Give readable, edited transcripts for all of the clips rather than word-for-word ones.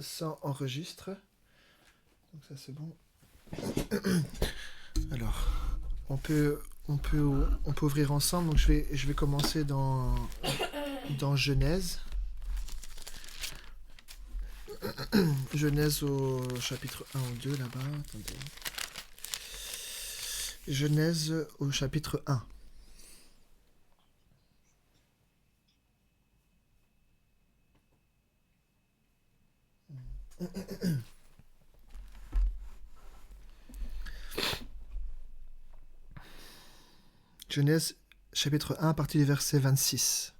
ça enregistre. Donc ça c'est bon. Alors, on peut ouvrir ensemble. Donc je vais commencer dans Genèse. Genèse au chapitre 1 ou 2 là-bas. Attendez. Genèse au chapitre 1. Genèse chapitre 1 à partir du verset 26.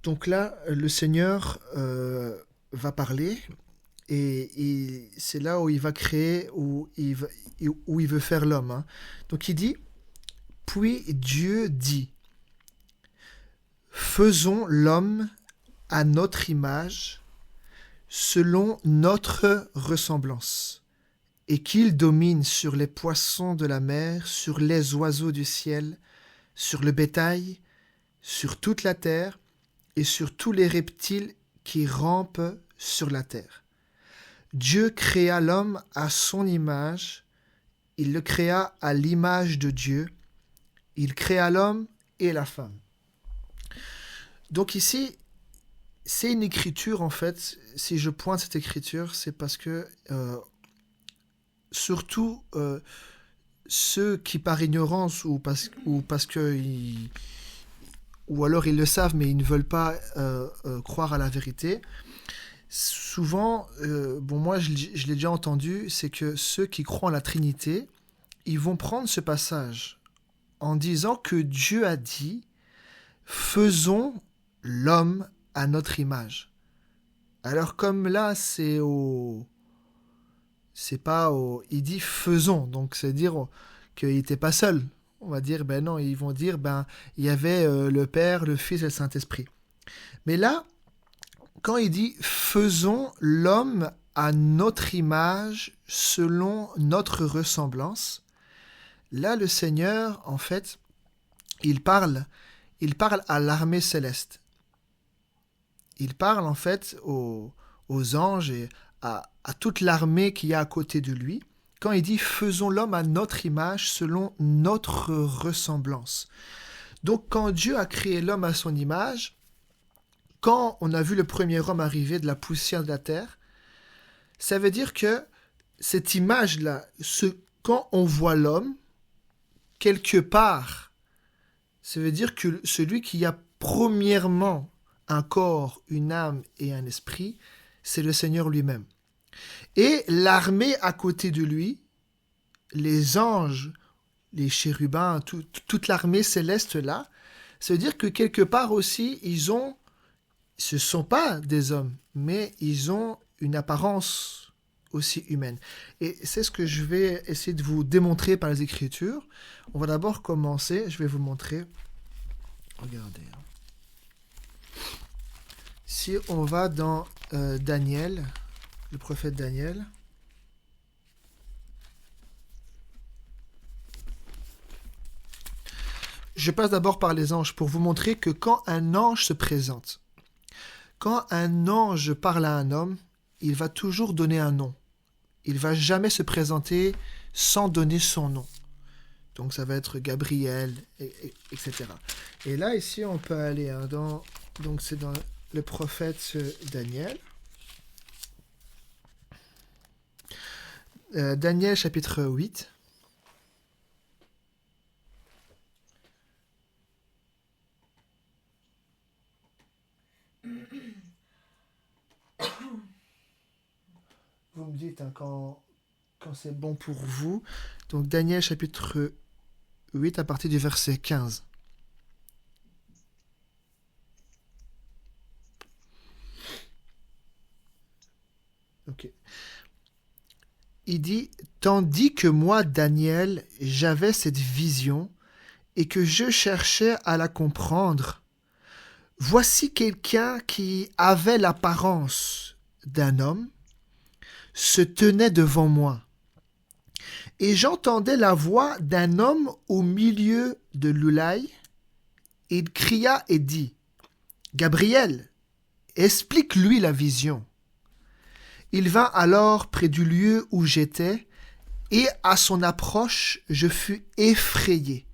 Donc là, le Seigneur va parler et c'est là où il va créer, où il veut faire l'homme. Hein. Donc il dit, puis Dieu dit, faisons l'homme à notre image, selon notre ressemblance, et qu'il domine sur les poissons de la mer, sur les oiseaux du ciel, sur le bétail, sur toute la terre, et sur tous les reptiles qui rampent sur la terre. Dieu créa l'homme à son image, il le créa à l'image de Dieu, il créa l'homme et la femme. Donc ici, c'est une écriture en fait, si je pointe cette écriture, c'est parce que surtout ceux qui par ignorance ou parce que ou alors ils le savent mais ils ne veulent pas croire à la vérité. Souvent, moi je l'ai déjà entendu, c'est que ceux qui croient en la Trinité, ils vont prendre ce passage en disant que Dieu a dit « Faisons l'homme à notre image ». Alors comme là, c'est pas au... Il dit « Faisons », donc c'est dire qu'il n'était pas seul. On va dire, ben non, ils vont dire, il y avait le Père, le Fils et le Saint-Esprit. Mais là, quand il dit « Faisons l'homme à notre image, selon notre ressemblance », là, le Seigneur, en fait, il parle à l'armée céleste. Il parle, en fait, aux anges et à toute l'armée qui y a à côté de lui. Quand il dit « Faisons l'homme à notre image, selon notre ressemblance ». Donc, quand Dieu a créé l'homme à son image, quand on a vu le premier homme arriver de la poussière de la terre, ça veut dire que cette image-là, quand on voit l'homme, quelque part, ça veut dire que celui qui a premièrement un corps, une âme et un esprit, c'est le Seigneur lui-même. Et l'armée à côté de lui, les anges, les chérubins, toute l'armée céleste là, ça veut dire que quelque part aussi, ce ne sont pas des hommes, mais ils ont une apparence aussi humaine. Et c'est ce que je vais essayer de vous démontrer par les Écritures. On va d'abord commencer, je vais vous montrer. Regardez. Si on va dans Daniel, le prophète Daniel. Je passe d'abord par les anges pour vous montrer que quand un ange se présente, quand un ange parle à un homme, il va toujours donner un nom. Il ne va jamais se présenter sans donner son nom. Donc ça va être Gabriel, etc. Et là, ici, on peut aller donc c'est dans le prophète Daniel. Daniel chapitre 8. Vous me dites quand c'est bon pour vous. Donc Daniel chapitre 8 à partir du verset 15. Ok. Il dit, tandis que moi, Daniel, j'avais cette vision et que je cherchais à la comprendre, voici quelqu'un qui avait l'apparence d'un homme, se tenait devant moi. Et j'entendais la voix d'un homme au milieu de l'Oulaï, il cria et dit, « Gabriel, explique-lui la vision. » Il vint alors près du lieu où j'étais, et à son approche, je fus effrayé,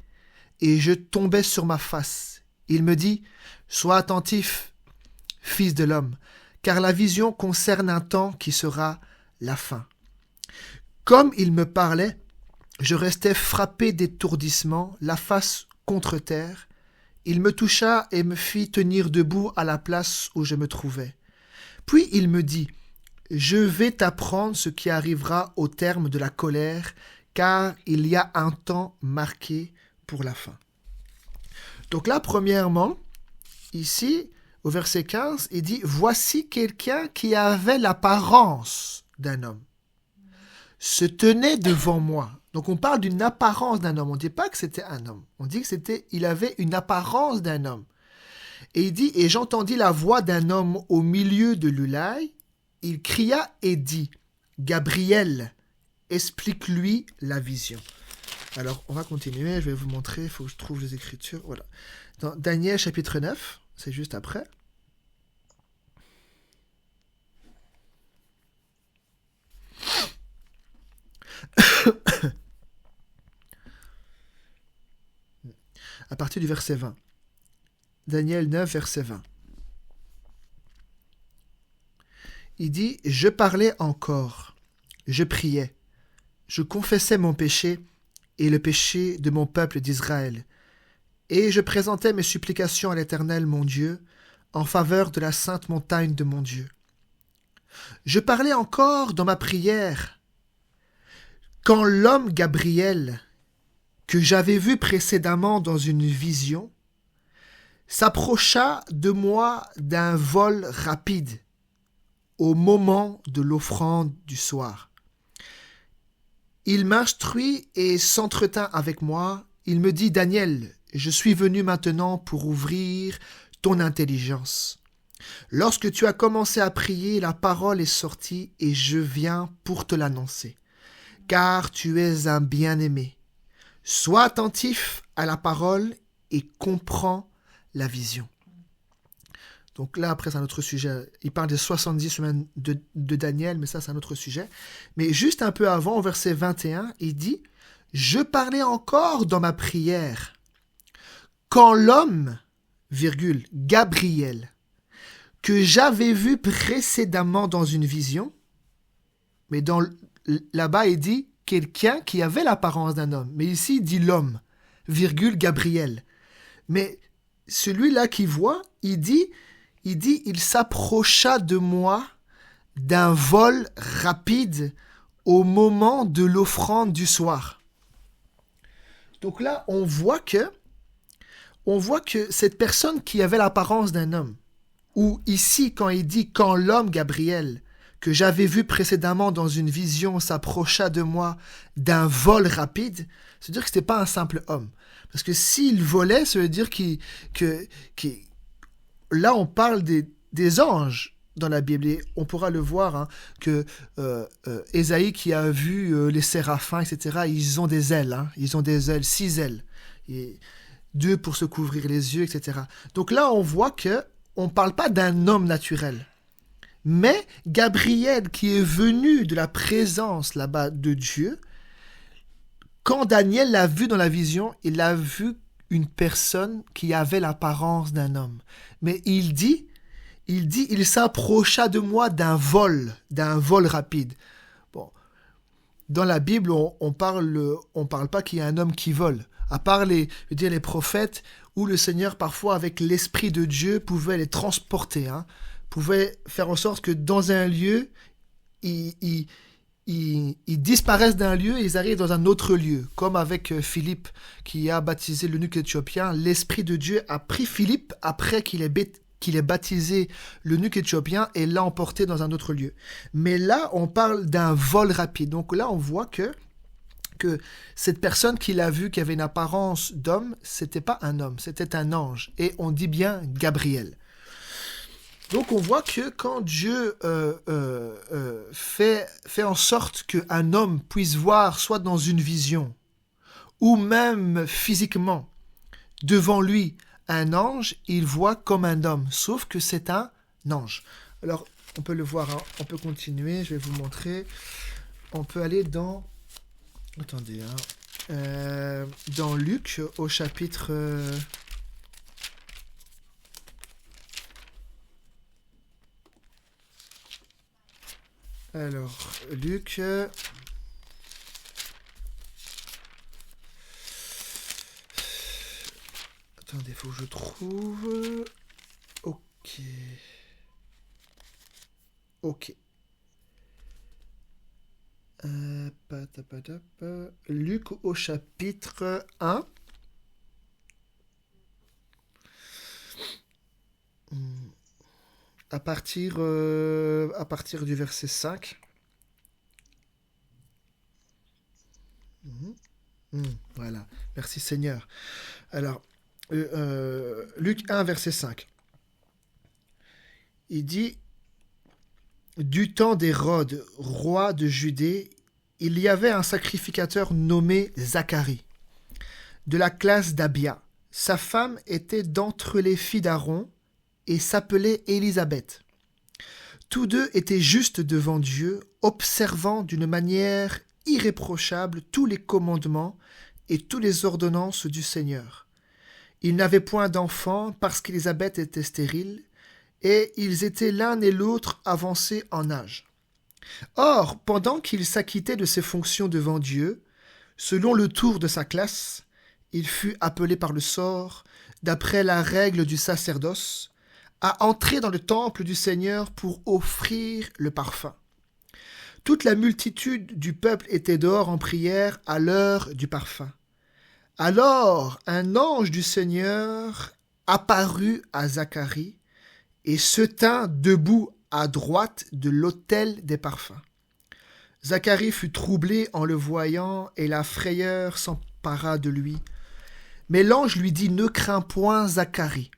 et je tombai sur ma face. Il me dit, « Sois attentif, fils de l'homme, car la vision concerne un temps qui sera la fin. » Comme il me parlait, je restais frappé d'étourdissement, la face contre terre. Il me toucha et me fit tenir debout à la place où je me trouvais. Puis il me dit, « Je vais t'apprendre ce qui arrivera au terme de la colère, car il y a un temps marqué pour la fin. » Donc là, premièrement, ici, au verset 15, il dit, « Voici quelqu'un qui avait l'apparence d'un homme, se tenait devant moi. » Donc on parle d'une apparence d'un homme. On ne dit pas que c'était un homme. On dit il avait une apparence d'un homme. Et il dit, et j'entendis la voix d'un homme au milieu de l'Ulaï. Il cria et dit, Gabriel, explique-lui la vision. Alors on va continuer, je vais vous montrer, il faut que je trouve les Écritures. Voilà. Dans Daniel chapitre 9, c'est juste après. À partir du verset 20. Daniel 9, verset 20. Il dit, « Je parlais encore, je priais, je confessais mon péché et le péché de mon peuple d'Israël, et je présentais mes supplications à l'Éternel mon Dieu, en faveur de la sainte montagne de mon Dieu. Je parlais encore dans ma prière, quand l'homme Gabriel, que j'avais vu précédemment dans une vision, s'approcha de moi d'un vol rapide au moment de l'offrande du soir. Il m'instruit et s'entretint avec moi. Il me dit, « Daniel, je suis venu maintenant pour ouvrir ton intelligence. Lorsque tu as commencé à prier, la parole est sortie et je viens pour te l'annoncer. Car tu es un bien-aimé. Sois attentif à la parole et comprends la vision. » Donc là, après, c'est un autre sujet. Il parle des 70 semaines de Daniel, mais ça, c'est un autre sujet. Mais juste un peu avant, au verset 21, il dit, « Je parlais encore dans ma prière, quand l'homme, virgule, Gabriel, que j'avais vu précédemment dans une vision, mais là-bas, il dit, quelqu'un qui avait l'apparence d'un homme. Mais ici, il dit l'homme, virgule, Gabriel. Mais celui-là qui voit, il dit, il s'approcha de moi d'un vol rapide au moment de l'offrande du soir. Donc là, on voit que cette personne qui avait l'apparence d'un homme, ou ici, quand il dit « quand l'homme Gabriel, que j'avais vu précédemment dans une vision, s'approcha de moi d'un vol rapide », c'est-à-dire que ce n'était pas un simple homme. Parce que s'il volait, ça veut dire là, on parle des anges dans la Bible. Et on pourra le voir, hein, que Ésaïe qui a vu les séraphins, etc., ils ont des ailes. Hein, ils ont des ailes, 6 ailes. Et 2 pour se couvrir les yeux, etc. Donc là, on voit qu'on ne parle pas d'un homme naturel. Mais Gabriel, qui est venu de la présence là-bas de Dieu, quand Daniel l'a vu dans la vision, il a vu une personne qui avait l'apparence d'un homme. Mais il dit, il s'approcha de moi d'un vol rapide. Bon, dans la Bible, on parle pas qu'il y a un homme qui vole. À part les prophètes, où le Seigneur, parfois, avec l'Esprit de Dieu, pouvait les transporter, hein, pouvait faire en sorte que dans un lieu, ils disparaissent d'un lieu et ils arrivent dans un autre lieu. Comme avec Philippe qui a baptisé l'eunuque éthiopien, l'Esprit de Dieu a pris Philippe après qu'il ait baptisé l'eunuque éthiopien et l'a emporté dans un autre lieu. Mais là, on parle d'un vol rapide. Donc là, on voit que cette personne qu'il a vue, qui avait une apparence d'homme, c'était pas un homme, c'était un ange. Et on dit bien Gabriel. Donc on voit que quand Dieu fait en sorte qu'un homme puisse voir, soit dans une vision, ou même physiquement, devant lui, un ange, il voit comme un homme, sauf que c'est un ange. Alors, on peut le voir, hein. On peut continuer, je vais vous montrer. On peut aller dans... Attendez, hein. Dans Luc, au chapitre... Alors, Luc... Attendez, faut que je trouve... Ok. Ok. Luc au chapitre 1. À partir du verset 5. Voilà. Merci Seigneur. Alors, Luc 1, verset 5. Il dit, du temps d'Hérode, roi de Judée, il y avait un sacrificateur nommé Zacharie, de la classe d'Abia. Sa femme était d'entre les filles d'Aaron et s'appelait Élisabeth. Tous deux étaient justes devant Dieu, observant d'une manière irréprochable tous les commandements et toutes les ordonnances du Seigneur. Ils n'avaient point d'enfants parce qu'Élisabeth était stérile, et ils étaient l'un et l'autre avancés en âge. Or, pendant qu'il s'acquittait de ses fonctions devant Dieu, selon le tour de sa classe, il fut appelé par le sort, d'après la règle du sacerdoce, à entrer dans le temple du Seigneur pour offrir le parfum. Toute la multitude du peuple était dehors en prière à l'heure du parfum. Alors un ange du Seigneur apparut à Zacharie et se tint debout à droite de l'autel des parfums. Zacharie fut troublé en le voyant et la frayeur s'empara de lui. Mais l'ange lui dit, « Ne crains point, Zacharie,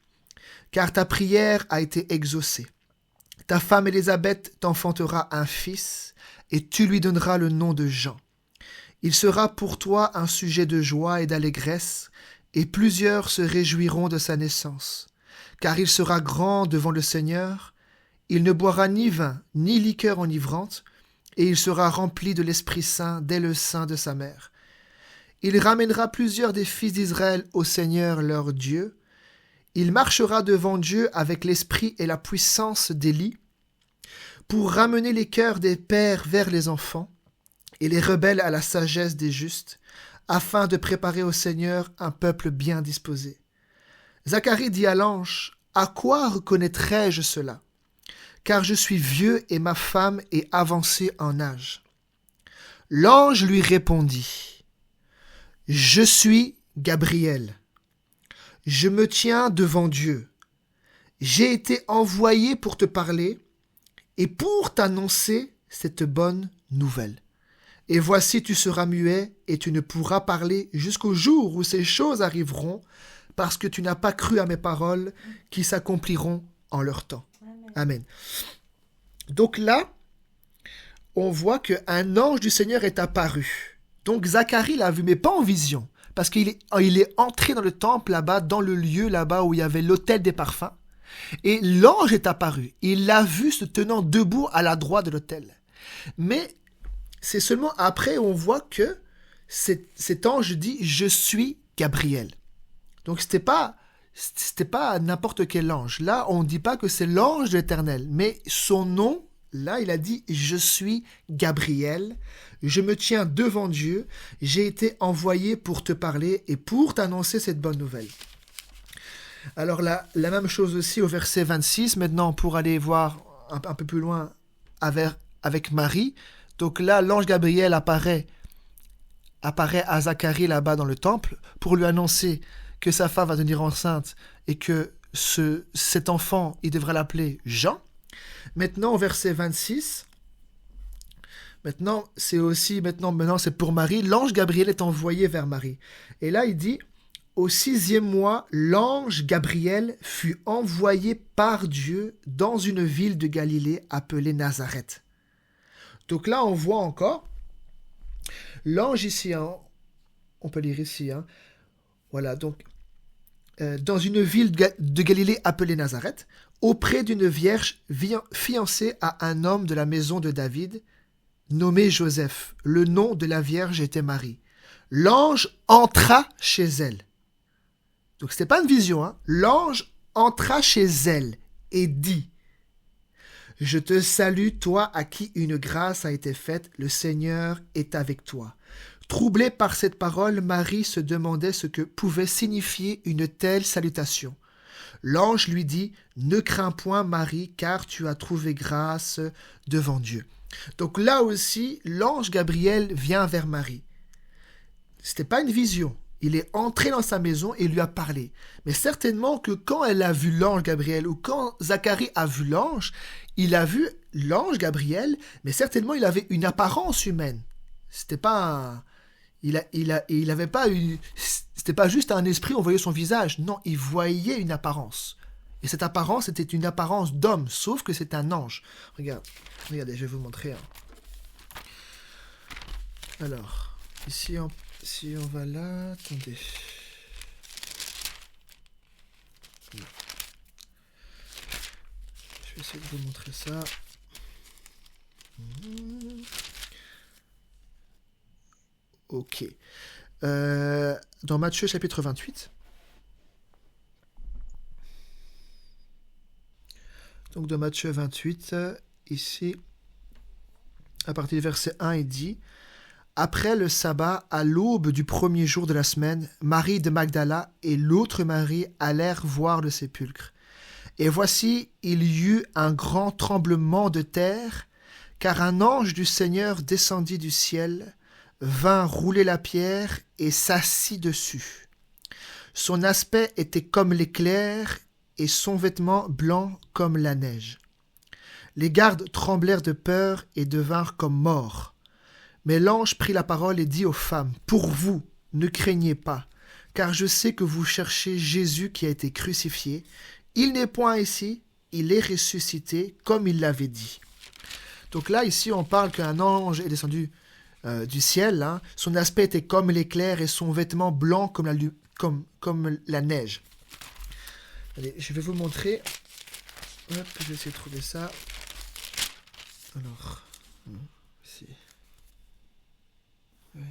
car ta prière a été exaucée. Ta femme Élisabeth t'enfantera un fils, et tu lui donneras le nom de Jean. Il sera pour toi un sujet de joie et d'allégresse, et plusieurs se réjouiront de sa naissance. Car il sera grand devant le Seigneur, il ne boira ni vin, ni liqueur enivrante, et il sera rempli de l'Esprit Saint dès le sein de sa mère. Il ramènera plusieurs des fils d'Israël au Seigneur leur Dieu. Il marchera devant Dieu avec l'esprit et la puissance d'Élie, pour ramener les cœurs des pères vers les enfants, et les rebelles à la sagesse des justes, afin de préparer au Seigneur un peuple bien disposé. » Zacharie dit à l'ange, « À quoi reconnaîtrai-je cela ? Car je suis vieux et ma femme est avancée en âge. » L'ange lui répondit, « Je suis Gabriel. Je me tiens devant Dieu. J'ai été envoyé pour te parler et pour t'annoncer cette bonne nouvelle. Et voici, tu seras muet et tu ne pourras parler jusqu'au jour où ces choses arriveront, parce que tu n'as pas cru à mes paroles qui s'accompliront en leur temps. » Amen. Donc là, on voit qu'un ange du Seigneur est apparu. Donc Zacharie l'a vu, mais pas en vision, parce qu'il est entré dans le temple là-bas, dans le lieu là-bas où il y avait l'autel des parfums, et l'ange est apparu. Il l'a vu se tenant debout à la droite de l'autel. Mais c'est seulement après on voit que cet ange dit « Je suis Gabriel ». Donc c'était pas n'importe quel ange. Là, on ne dit pas que c'est l'ange de l'Éternel, mais son nom, là, il a dit « Je suis Gabriel, je me tiens devant Dieu, j'ai été envoyé pour te parler et pour t'annoncer cette bonne nouvelle. » Alors là, la même chose aussi au verset 26, maintenant pour aller voir un peu plus loin avec Marie. Donc là, l'ange Gabriel apparaît à Zacharie là-bas dans le temple pour lui annoncer que sa femme va devenir enceinte et que cet enfant, il devrait l'appeler Jean. Maintenant, au verset 26, maintenant c'est pour Marie. L'ange Gabriel est envoyé vers Marie. Et là, il dit, au 6e mois, l'ange Gabriel fut envoyé par Dieu dans une ville de Galilée appelée Nazareth. Donc là, on voit encore l'ange ici, hein, on peut lire ici, hein, voilà, donc dans une ville de Galilée appelée Nazareth, auprès d'une vierge fiancée à un homme de la maison de David, nommé Joseph. Le nom de la vierge était Marie. L'ange entra chez elle. Donc c'était pas une vision, hein. L'ange entra chez elle et dit: Je te salue, toi à qui une grâce a été faite, le Seigneur est avec toi. Troublée par cette parole, Marie se demandait ce que pouvait signifier une telle salutation. L'ange lui dit: Ne crains point, Marie, car tu as trouvé grâce devant Dieu. Donc là aussi, l'ange Gabriel vient vers Marie. C'était pas une vision. Il est entré dans sa maison et lui a parlé. Mais certainement que quand elle a vu l'ange Gabriel ou quand Zacharie a vu l'ange, il a vu l'ange Gabriel, mais certainement il avait une apparence humaine. C'était pas un... il avait pas une... C'était pas juste un esprit, on voyait son visage. Non, il voyait une apparence. Et cette apparence était une apparence d'homme, sauf que c'est un ange. Regardez, je vais vous montrer. Alors, ici, si on va là, attendez. Je vais essayer de vous montrer ça. Ok. Dans Matthieu chapitre 28. Donc dans Matthieu 28, ici, à partir du verset 1, il dit: Après le sabbat, à l'aube du premier jour de la semaine, Marie de Magdala et l'autre Marie allèrent voir le sépulcre. Et voici, il y eut un grand tremblement de terre, car un ange du Seigneur descendit du ciel, vint rouler la pierre et s'assit dessus. Son aspect était comme l'éclair et son vêtement blanc comme la neige. Les gardes tremblèrent de peur et devinrent comme morts. Mais l'ange prit la parole et dit aux femmes: Pour vous, ne craignez pas, car je sais que vous cherchez Jésus qui a été crucifié. Il n'est point ici, il est ressuscité, comme il l'avait dit. Donc là, ici, on parle qu'un ange est descendu du ciel. Hein. Son aspect était comme l'éclair et son vêtement blanc comme la neige. Allez, je vais vous montrer. Hop, je vais essayer de trouver ça. Alors, ici. Ouais.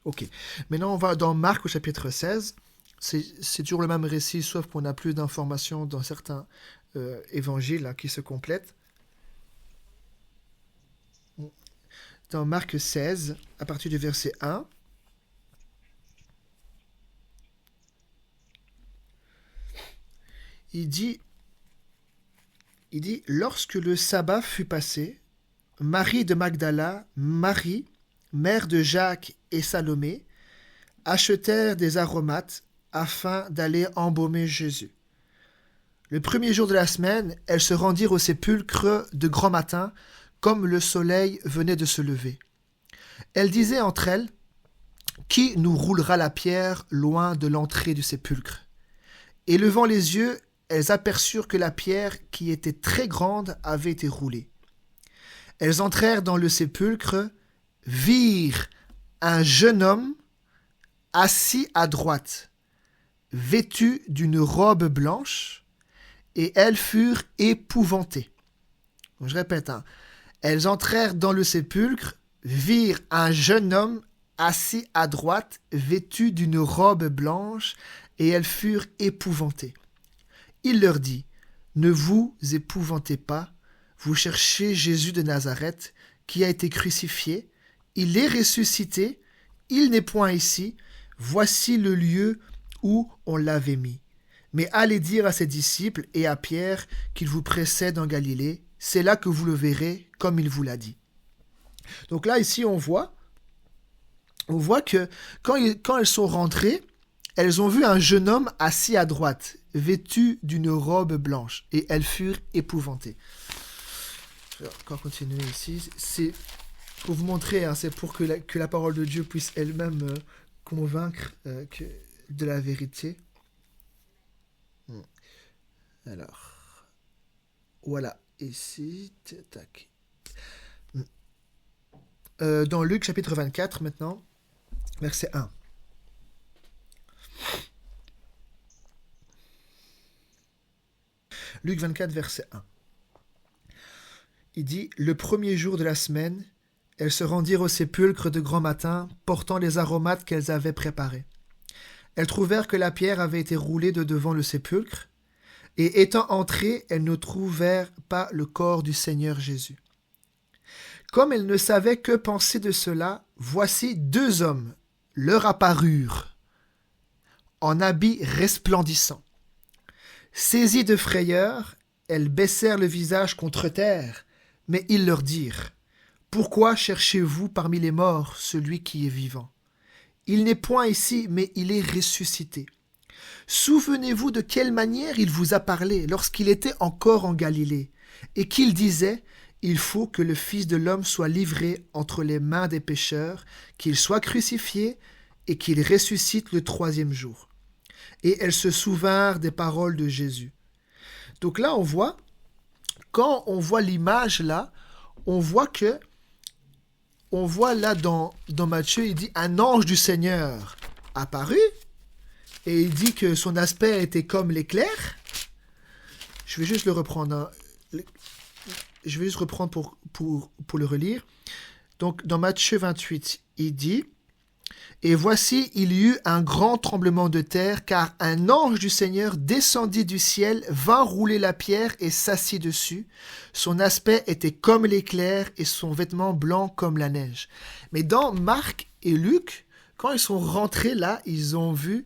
Ok. Maintenant, on va dans Marc au chapitre 16. C'est toujours le même récit, sauf qu'on a plus d'informations dans certains évangiles là, qui se complètent. Dans Marc 16, à partir du verset 1, il dit, lorsque le sabbat fut passé, Marie de Magdala, Marie, mère de Jacques et Salomé, achetèrent des aromates afin d'aller embaumer Jésus. Le premier jour de la semaine, elles se rendirent au sépulcre de grand matin, comme le soleil venait de se lever. Elles disaient entre elles: Qui nous roulera la pierre loin de l'entrée du sépulcre? Et levant les yeux, elles aperçurent que la pierre, qui était très grande, avait été roulée. Elles entrèrent dans le sépulcre, virent un jeune homme assis à droite, vêtu d'une robe blanche, et elles furent épouvantées. Donc, je répète, elles entrèrent dans le sépulcre, virent un jeune homme assis à droite, vêtu d'une robe blanche, et elles furent épouvantées. Il leur dit: Ne vous épouvantez pas, vous cherchez Jésus de Nazareth, qui a été crucifié. Il est ressuscité, il n'est point ici, voici le lieu où on l'avait mis. Mais allez dire à ses disciples et à Pierre qu'il vous précède en Galilée, c'est là que vous le verrez, comme il vous l'a dit. Donc là, ici, on voit que quand elles sont rentrées, elles ont vu un jeune homme assis à droite, vêtu d'une robe blanche, et elles furent épouvantées. Je vais encore continuer ici. C'est pour vous montrer, c'est pour que la parole de Dieu puisse elle-même convaincre de la vérité. Alors, voilà, ici, tac. Dans Luc chapitre 24 maintenant, verset 1. Luc 24, verset 1. Il dit, « Le premier jour de la semaine, elles se rendirent au sépulcre de grand matin, portant les aromates qu'elles avaient préparés. Elles trouvèrent que la pierre avait été roulée de devant le sépulcre, et étant entrées, elles ne trouvèrent pas le corps du Seigneur Jésus. Comme elles ne savaient que penser de cela, voici 2 hommes leur apparurent, en habits resplendissants. Saisies de frayeur, elles baissèrent le visage contre terre, mais ils leur dirent, « Pourquoi cherchez-vous parmi les morts celui qui est vivant ? Il n'est point ici, mais il est ressuscité. Souvenez-vous de quelle manière il vous a parlé lorsqu'il était encore en Galilée, et qu'il disait, « Il faut que le Fils de l'homme soit livré entre les mains des pécheurs, qu'il soit crucifié, et qu'il ressuscite le 3e jour. » Et elles se souvinrent des paroles de Jésus. Donc là, on voit, quand on voit l'image là, on voit là dans Matthieu, il dit un ange du Seigneur apparut et il dit que son aspect était comme l'éclair. Je vais juste le reprendre. Je vais juste reprendre pour le relire. Donc dans Matthieu 28, il dit « Et voici, il y eut un grand tremblement de terre, car un ange du Seigneur descendit du ciel, vint rouler la pierre et s'assit dessus. Son aspect était comme l'éclair et son vêtement blanc comme la neige. » Mais dans Marc et Luc, quand ils sont rentrés là, ils ont vu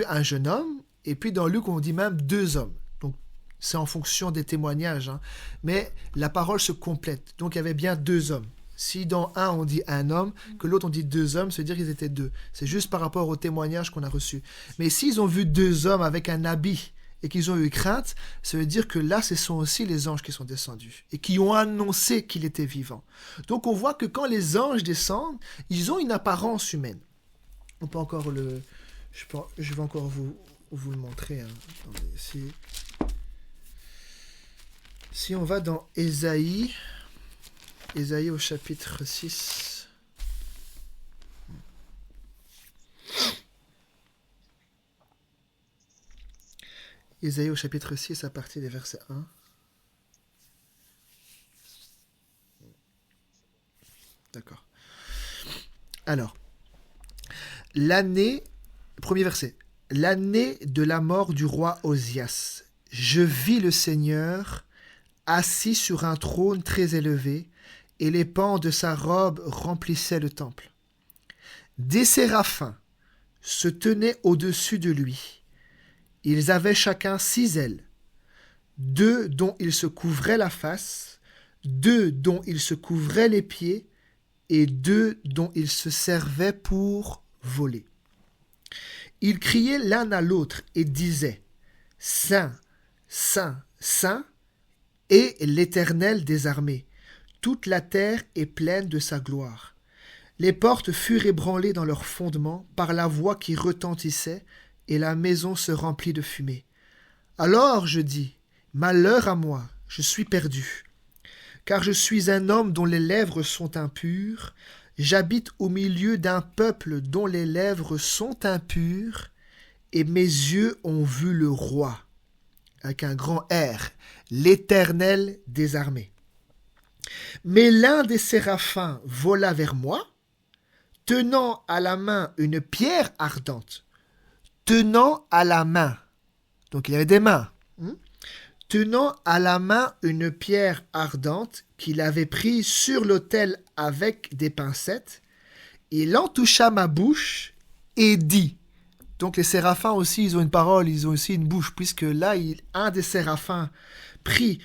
un jeune homme, et puis dans Luc, on dit même 2 hommes. Donc c'est en fonction des témoignages, hein. Mais la parole se complète. Donc il y avait bien 2 hommes. Si dans un on dit un homme, que l'autre on dit 2 hommes, ça veut dire qu'ils étaient 2. C'est juste par rapport au témoignage qu'on a reçu. Mais s'ils ont vu 2 hommes avec un habit et qu'ils ont eu crainte, ça veut dire que là, ce sont aussi les anges qui sont descendus et qui ont annoncé qu'il était vivant. Donc on voit que quand les anges descendent, ils ont une apparence humaine. On peut encore je vais encore vous le montrer. Hein. Attendez, si on va dans Ésaïe au chapitre 6. Ésaïe au chapitre 6 à partir des versets 1. D'accord. Alors, premier verset. L'année de la mort du roi Osias, je vis le Seigneur assis sur un trône très élevé, et les pans de sa robe remplissaient le temple. Des séraphins se tenaient au-dessus de lui. Ils avaient chacun 6 ailes, 2 dont ils se couvraient la face, 2 dont ils se couvraient les pieds, et 2 dont ils se servaient pour voler. Ils criaient l'un à l'autre et disaient « Saint, Saint, Saint, est l'Éternel des armées. Toute la terre est pleine de sa gloire. » Les portes furent ébranlées dans leurs fondements par la voix qui retentissait, et la maison se remplit de fumée. Alors je dis, malheur à moi, je suis perdu, car je suis un homme dont les lèvres sont impures, j'habite au milieu d'un peuple dont les lèvres sont impures, et mes yeux ont vu le roi, avec un grand R, l'Éternel des armées. Mais l'un des séraphins vola vers moi, tenant à la main une pierre ardente. Tenant à la main. Donc il avait des mains. Tenant à la main une pierre ardente qu'il avait prise sur l'autel avec des pincettes, il en toucha ma bouche et dit. Donc les séraphins aussi, ils ont une parole, ils ont aussi une bouche, puisque là, un des séraphins prit,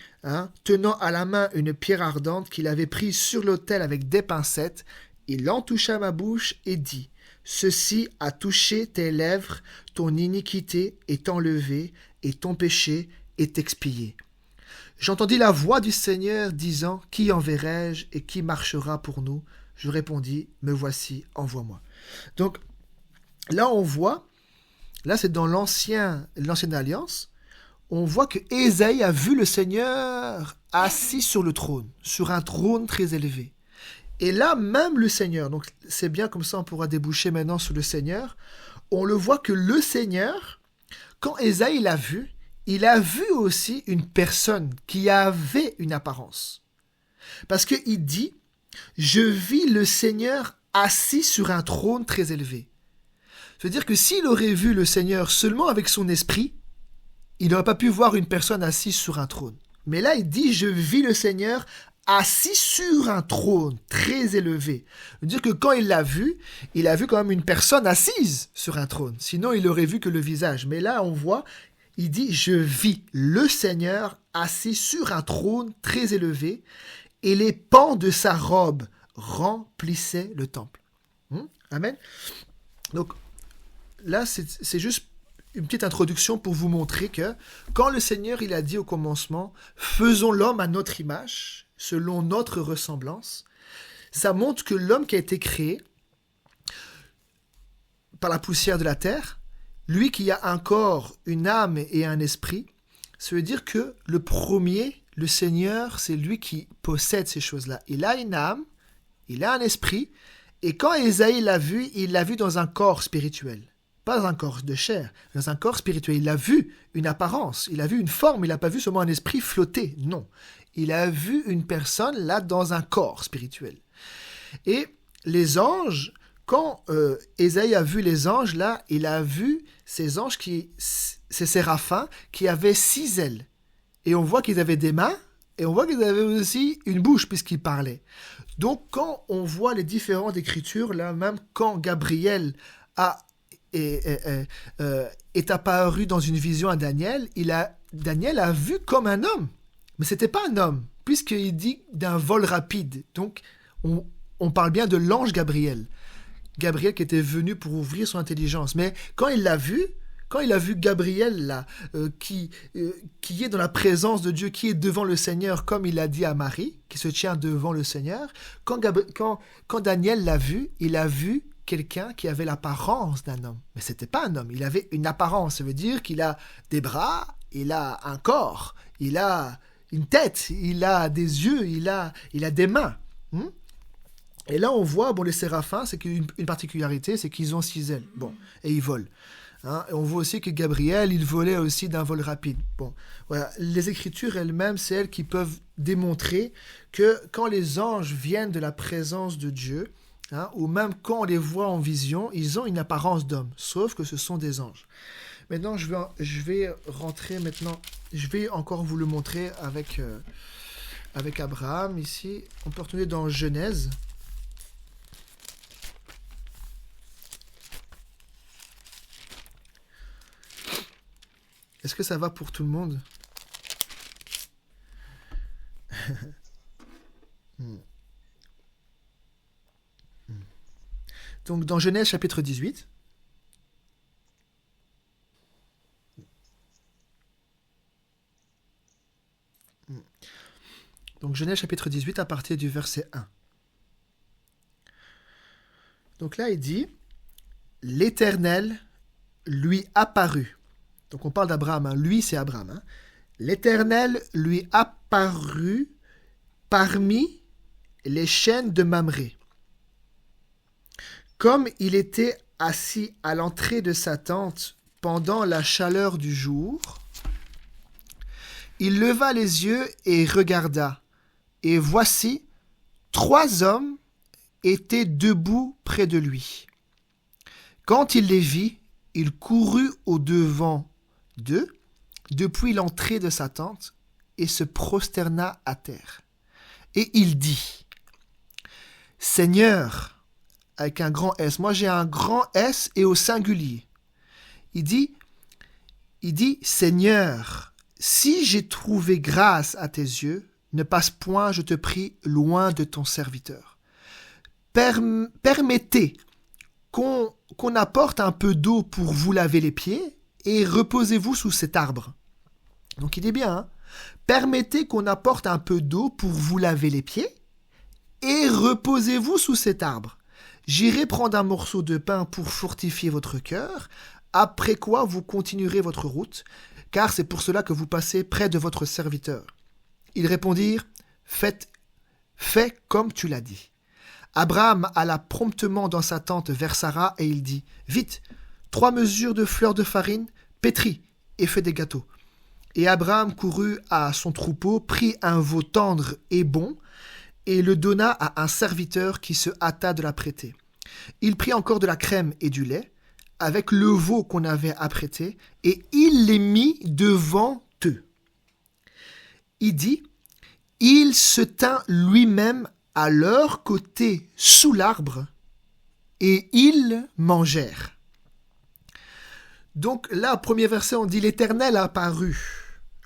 tenant à la main une pierre ardente qu'il avait prise sur l'autel avec des pincettes, il en toucha ma bouche et dit, « Ceci a touché tes lèvres, ton iniquité est enlevée et ton péché est expié. » J'entendis la voix du Seigneur disant, « Qui enverrai-je et qui marchera pour nous ?» Je répondis, « Me voici, envoie-moi. » Donc là, on voit, là c'est dans l'ancienne alliance, on voit que Ésaïe a vu le Seigneur assis sur le trône, sur un trône très élevé. Et là, même le Seigneur, donc c'est bien comme ça on pourra déboucher maintenant sur le Seigneur, on le voit que le Seigneur, quand Ésaïe l'a vu, il a vu aussi une personne qui avait une apparence. Parce qu'il dit, je vis le Seigneur assis sur un trône très élevé. C'est-à-dire que s'il aurait vu le Seigneur seulement avec son esprit, il n'aurait pas pu voir une personne assise sur un trône. Mais là, il dit, je vis le Seigneur assis sur un trône très élevé. C'est-à-dire que quand il a vu quand même une personne assise sur un trône. Sinon, il aurait vu que le visage. Mais là, on voit, il dit, je vis le Seigneur assis sur un trône très élevé, et les pans de sa robe remplissaient le temple. Amen. Donc, là, c'est juste une petite introduction pour vous montrer que quand le Seigneur il a dit au commencement « Faisons l'homme à notre image, selon notre ressemblance », ça montre que l'homme qui a été créé par la poussière de la terre, lui qui a un corps, une âme et un esprit, ça veut dire que le premier, le Seigneur, c'est lui qui possède ces choses-là. Il a une âme, il a un esprit, et quand Ésaïe l'a vu, il l'a vu dans un corps spirituel. Pas dans un corps de chair, dans un corps spirituel. Il a vu une apparence, il a vu une forme, il n'a pas vu seulement un esprit flotter, non. Il a vu une personne là dans un corps spirituel. Et les anges, quand Ésaïe a vu les anges là, il a vu ces anges, ces séraphins, qui avaient 6 ailes. Et on voit qu'ils avaient des mains, et on voit qu'ils avaient aussi une bouche puisqu'ils parlaient. Donc quand on voit les différentes écritures, là même quand Gabriel est apparu dans une vision à Daniel, Daniel a vu comme un homme. Mais c'était pas un homme, puisqu'il dit d'un vol rapide. Donc, on parle bien de l'ange Gabriel. Gabriel qui était venu pour ouvrir son intelligence. Mais quand il a vu Gabriel là, qui est dans la présence de Dieu, qui est devant le Seigneur, comme il a dit à Marie, qui se tient devant le Seigneur, quand Daniel l'a vu, il a vu quelqu'un qui avait l'apparence d'un homme. Mais c'était pas un homme, il avait une apparence. Ça veut dire qu'il a des bras, il a un corps, il a une tête, il a des yeux, il a des mains. Et là, on voit, les séraphins, c'est qu'une particularité, c'est qu'ils ont 6 ailes. Et ils volent. Et on voit aussi que Gabriel, il volait aussi d'un vol rapide. Voilà. Les Écritures elles-mêmes, c'est elles qui peuvent démontrer que quand les anges viennent de la présence de Dieu, ou même quand on les voit en vision, ils ont une apparence d'homme, sauf que ce sont des anges. Maintenant, je vais rentrer maintenant, je vais encore vous le montrer avec Abraham ici. On peut retourner dans Genèse. Est-ce que ça va pour tout le monde? Donc dans Genèse chapitre 18, donc Genèse chapitre 18 à partir du verset 1. Donc là il dit, l'Éternel lui apparut. Donc on parle d'Abraham, lui c'est Abraham. L'Éternel lui apparut parmi les chênes de Mamré. Comme il était assis à l'entrée de sa tente pendant la chaleur du jour, il leva les yeux et regarda, et voici, 3 hommes étaient debout près de lui. Quand il les vit, il courut au-devant d'eux, depuis l'entrée de sa tente, et se prosterna à terre. Et il dit, « Seigneur » avec un grand S. Moi, j'ai un grand S et au singulier. Il dit, Seigneur, si j'ai trouvé grâce à tes yeux, ne passe point, je te prie, loin de ton serviteur. Permettez qu'on apporte un peu d'eau pour vous laver les pieds et reposez-vous sous cet arbre. Donc il dit bien, permettez qu'on apporte un peu d'eau pour vous laver les pieds et reposez-vous sous cet arbre. J'irai prendre un morceau de pain pour fortifier votre cœur, après quoi vous continuerez votre route, car c'est pour cela que vous passez près de votre serviteur. Ils répondirent, fais comme tu l'as dit. Abraham alla promptement dans sa tente vers Sarah et il dit « Vite, 3 mesures de fleur de farine, pétris et fais des gâteaux. » Et Abraham courut à son troupeau, prit un veau tendre et bon, et le donna à un serviteur qui se hâta de l'apprêter. Il prit encore de la crème et du lait, avec le veau qu'on avait apprêté, et il les mit devant eux. Il dit, il se tint lui-même à leur côté sous l'arbre, et ils mangèrent. Donc là, au premier verset, on dit « L'Éternel apparut,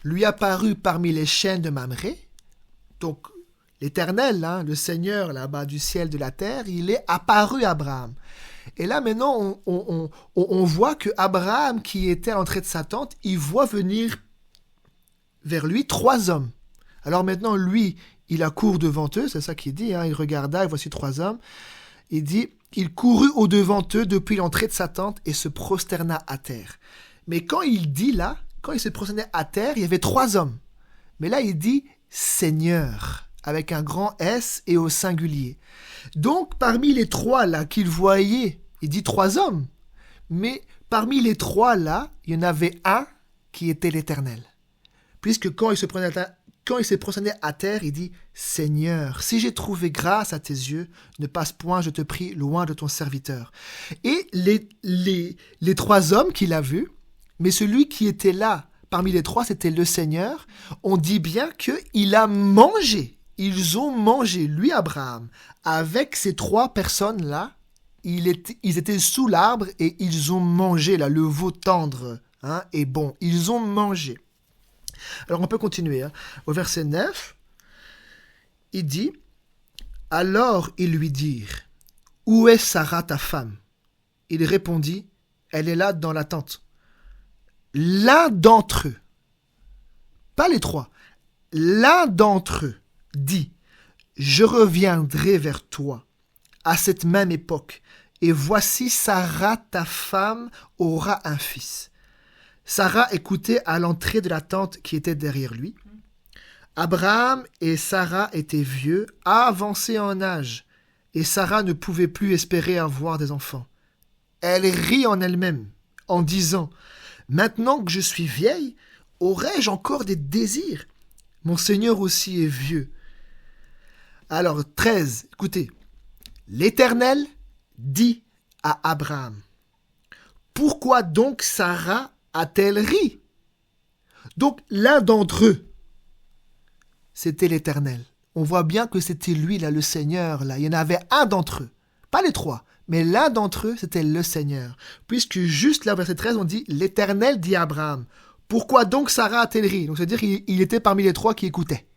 lui apparut parmi les chênes de Mamré ». Donc, l'Éternel, le Seigneur là-bas du ciel, de la terre, il est apparu à Abraham. Et là, maintenant, on voit que Abraham, qui était à l'entrée de sa tente, il voit venir vers lui 3 hommes. Alors maintenant, lui, il accourt devant eux, c'est ça qu'il dit, il regarda, et voici 3 hommes. Il dit, il courut au-devant d'eux depuis l'entrée de sa tente et se prosterna à terre. Mais quand il dit là, quand il se prosternait à terre, il y avait 3 hommes. Mais là, il dit Seigneur, avec un grand S et au singulier. Donc, parmi les 3 là qu'il voyait, il dit 3 hommes. Mais parmi les 3 là, il y en avait un qui était l'Éternel. Puisque quand il se prosternait à terre, il dit « Seigneur, si j'ai trouvé grâce à tes yeux, ne passe point, je te prie, loin de ton serviteur. » Et les 3 hommes qu'il a vus, mais celui qui était là parmi les 3, c'était le Seigneur, on dit bien qu'il a mangé. Ils ont mangé, lui, Abraham, avec ces 3 personnes-là, ils étaient sous l'arbre et ils ont mangé, là, le veau tendre et bon. Ils ont mangé. Alors on peut continuer. Au verset 9, il dit « Alors ils lui dirent « Où est Sarah ta femme ?» Il répondit « Elle est là dans la tente. » L'un d'entre eux, pas les 3, l'un d'entre eux dit « Je reviendrai vers toi à cette même époque, et voici Sarah ta femme aura un fils. » Sarah écoutait à l'entrée de la tente qui était derrière lui. Abraham et Sarah étaient vieux, avancés en âge, et Sarah ne pouvait plus espérer avoir des enfants. Elle rit en elle-même, en disant « Maintenant que je suis vieille, aurais-je encore des désirs? Mon Seigneur aussi est vieux. » Alors, 13, écoutez. L'Éternel dit à Abraham « Pourquoi donc Sarah a-t-elle ri? » Donc, l'un d'entre eux, c'était l'Éternel. On voit bien que c'était lui, là, le Seigneur. Là. Il y en avait un d'entre eux. Pas les 3, mais l'un d'entre eux, c'était le Seigneur. Puisque juste là, verset 13, on dit « L'Éternel dit à Abraham, pourquoi donc Sarah a-t-elle ri ?» Donc, c'est-à-dire qu'il était parmi les 3 qui écoutaient.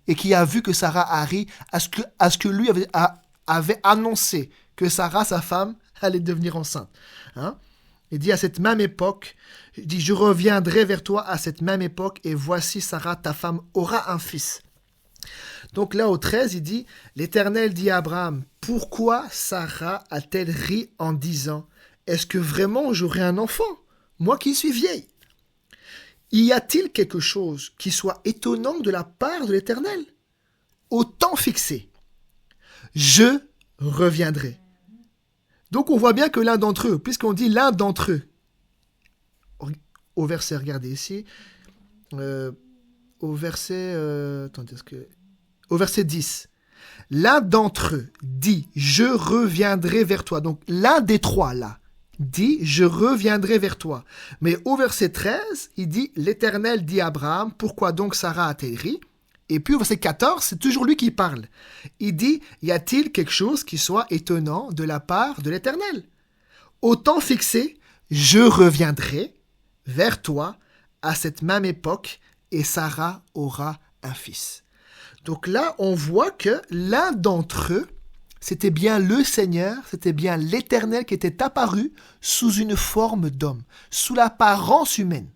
Et qui a vu que Sarah a ri à ce que lui avait annoncé que Sarah, sa femme, allait devenir enceinte. Il dit à cette même époque, il dit, je reviendrai vers toi à cette même époque et voici Sarah, ta femme, aura un fils. Donc là au 13, il dit, l'Éternel dit à Abraham, pourquoi Sarah a-t-elle ri en disant, est-ce que vraiment j'aurai un enfant, moi qui suis vieille? Y a-t-il quelque chose qui soit étonnant de la part de l'Éternel? Au temps fixé, je reviendrai. Donc on voit bien que l'un d'entre eux, puisqu'on dit l'un d'entre eux, au verset, regardez ici, au verset 10, l'un d'entre eux dit, je reviendrai vers toi. Donc l'un des 3 là, dit, je reviendrai vers toi. Mais au verset 13, il dit, l'Éternel dit à Abraham, pourquoi donc Sarah a-t-elle ri? Et puis au verset 14, c'est toujours lui qui parle. Il dit, y a-t-il quelque chose qui soit étonnant de la part de l'Éternel? Au temps fixé, je reviendrai vers toi à cette même époque et Sarah aura un fils. Donc là, on voit que l'un d'entre eux, c'était bien le Seigneur, c'était bien l'Éternel qui était apparu sous une forme d'homme, sous l'apparence humaine.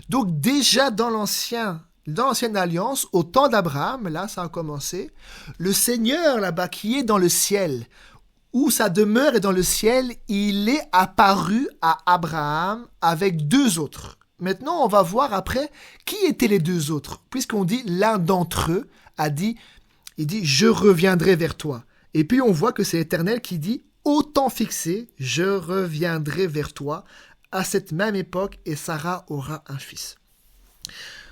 Donc déjà dans l'ancienne alliance, au temps d'Abraham, là ça a commencé, le Seigneur là-bas qui est dans le ciel, où sa demeure est dans le ciel, il est apparu à Abraham avec 2 autres. Maintenant, on va voir après qui étaient les 2 autres, puisqu'on dit l'un d'entre eux il dit, je reviendrai vers toi. Et puis on voit que c'est l'Éternel qui dit « Au temps fixé, je reviendrai vers toi à cette même époque et Sarah aura un fils. »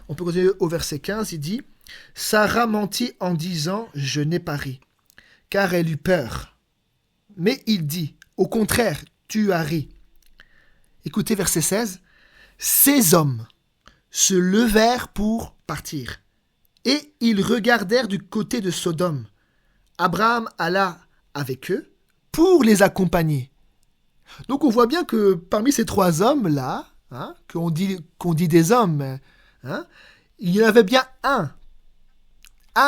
On peut continuer au verset 15, il dit « Sarah mentit en disant « Je n'ai pas ri », car elle eut peur. Mais il dit « Au contraire, tu as ri. » Écoutez verset 16. « Ces hommes se levèrent pour partir, et ils regardèrent du côté de Sodome. Abraham alla avec eux pour les accompagner. » Donc on voit bien que parmi ces trois hommes-là, qu'on dit des hommes, il y en avait bien un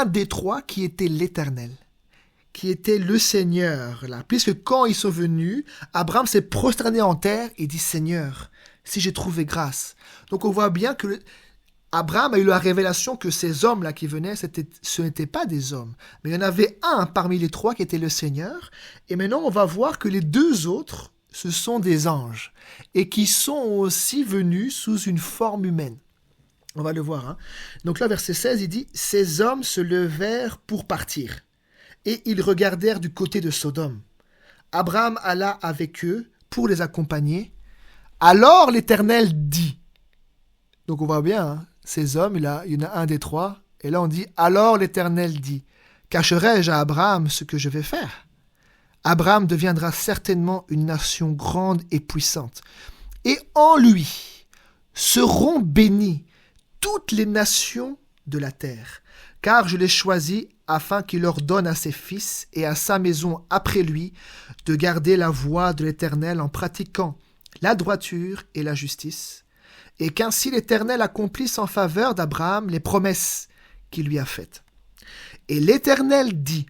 des trois qui était l'Éternel, qui était le Seigneur, là. Puisque quand ils sont venus, Abraham s'est prosterné en terre et dit « Seigneur, si j'ai trouvé grâce. » Donc on voit bien que Abraham a eu la révélation que ces hommes-là qui venaient, ce n'étaient pas des hommes. Mais il y en avait un parmi les trois qui était le Seigneur. Et maintenant, on va voir que les deux autres, ce sont des anges. Et qui sont aussi venus sous une forme humaine. On va le voir. Donc là, verset 16, il dit « Ces hommes se levèrent pour partir. Et ils regardèrent du côté de Sodome. Abraham alla avec eux pour les accompagner. Alors l'Éternel dit. » Donc on voit bien, ces hommes, il y en a un des trois. Et là on dit, alors l'Éternel dit, cacherai-je à Abraham ce que je vais faire? Abraham deviendra certainement une nation grande et puissante. Et en lui seront bénies toutes les nations de la terre. Car je l'ai choisi afin qu'il ordonne à ses fils et à sa maison après lui de garder la voie de l'Éternel en pratiquant la droiture et la justice, et qu'ainsi l'Éternel accomplisse en faveur d'Abraham les promesses qu'il lui a faites. Et l'Éternel dit,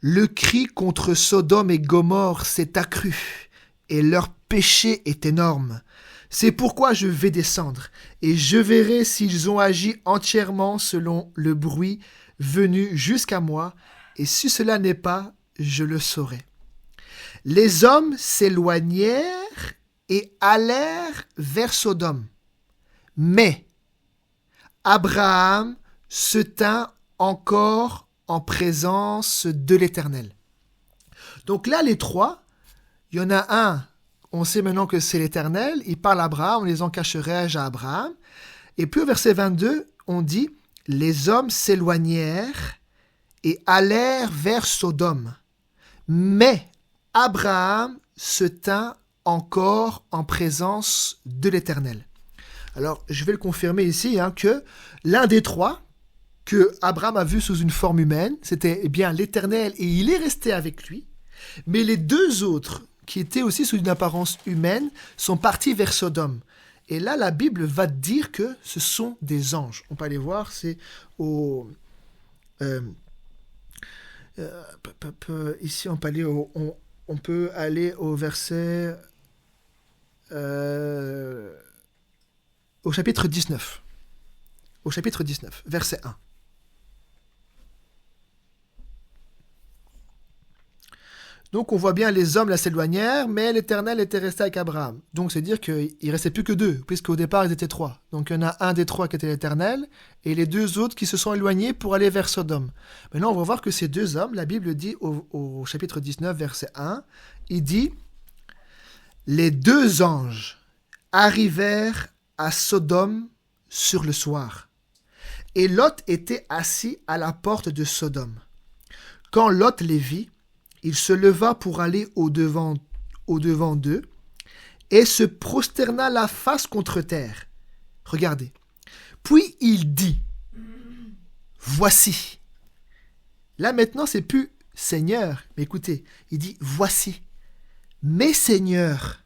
le cri contre Sodome et Gomorrhe s'est accru, et leur péché est énorme. C'est pourquoi je vais descendre, et je verrai s'ils ont agi entièrement selon le bruit venu jusqu'à moi, et si cela n'est pas, je le saurai. Les hommes s'éloignèrent et allèrent vers Sodome. Mais Abraham se tint encore en présence de l'Éternel. Donc là, les trois, il y en a un, on sait maintenant que c'est l'Éternel, il parle à Abraham, on les en cacherai-je à Abraham. Et puis au verset 22, on dit, les hommes s'éloignèrent et allèrent vers Sodome. Mais Abraham se tint encore en présence de l'Éternel. Alors, je vais le confirmer ici, que l'un des trois que Abraham a vu sous une forme humaine, c'était bien l'Éternel et il est resté avec lui. Mais les deux autres, qui étaient aussi sous une apparence humaine, sont partis vers Sodome. Et là, la Bible va dire que ce sont des anges. On peut aller voir, c'est au... ici, on peut aller au verset... au chapitre 19. Au chapitre 19, verset 1. Donc on voit bien les hommes là s'éloignèrent, mais l'Éternel était resté avec Abraham. Donc c'est dire qu'il ne restait plus que deux, puisqu'au départ ils étaient trois. Donc il y en a un des trois qui était l'Éternel, et les deux autres qui se sont éloignés pour aller vers Sodome. Maintenant on va voir que ces deux hommes, la Bible dit au chapitre 19, verset 1, il dit « Les deux anges arrivèrent à Sodome sur le soir. Et Lot était assis à la porte de Sodome. Quand Lot les vit, il se leva pour aller au-devant d'eux et se prosterna la face contre terre. Regardez. Puis il dit, « Voici. » Là maintenant, c'est plus « Seigneur », mais écoutez, il dit « Voici. Mes seigneurs,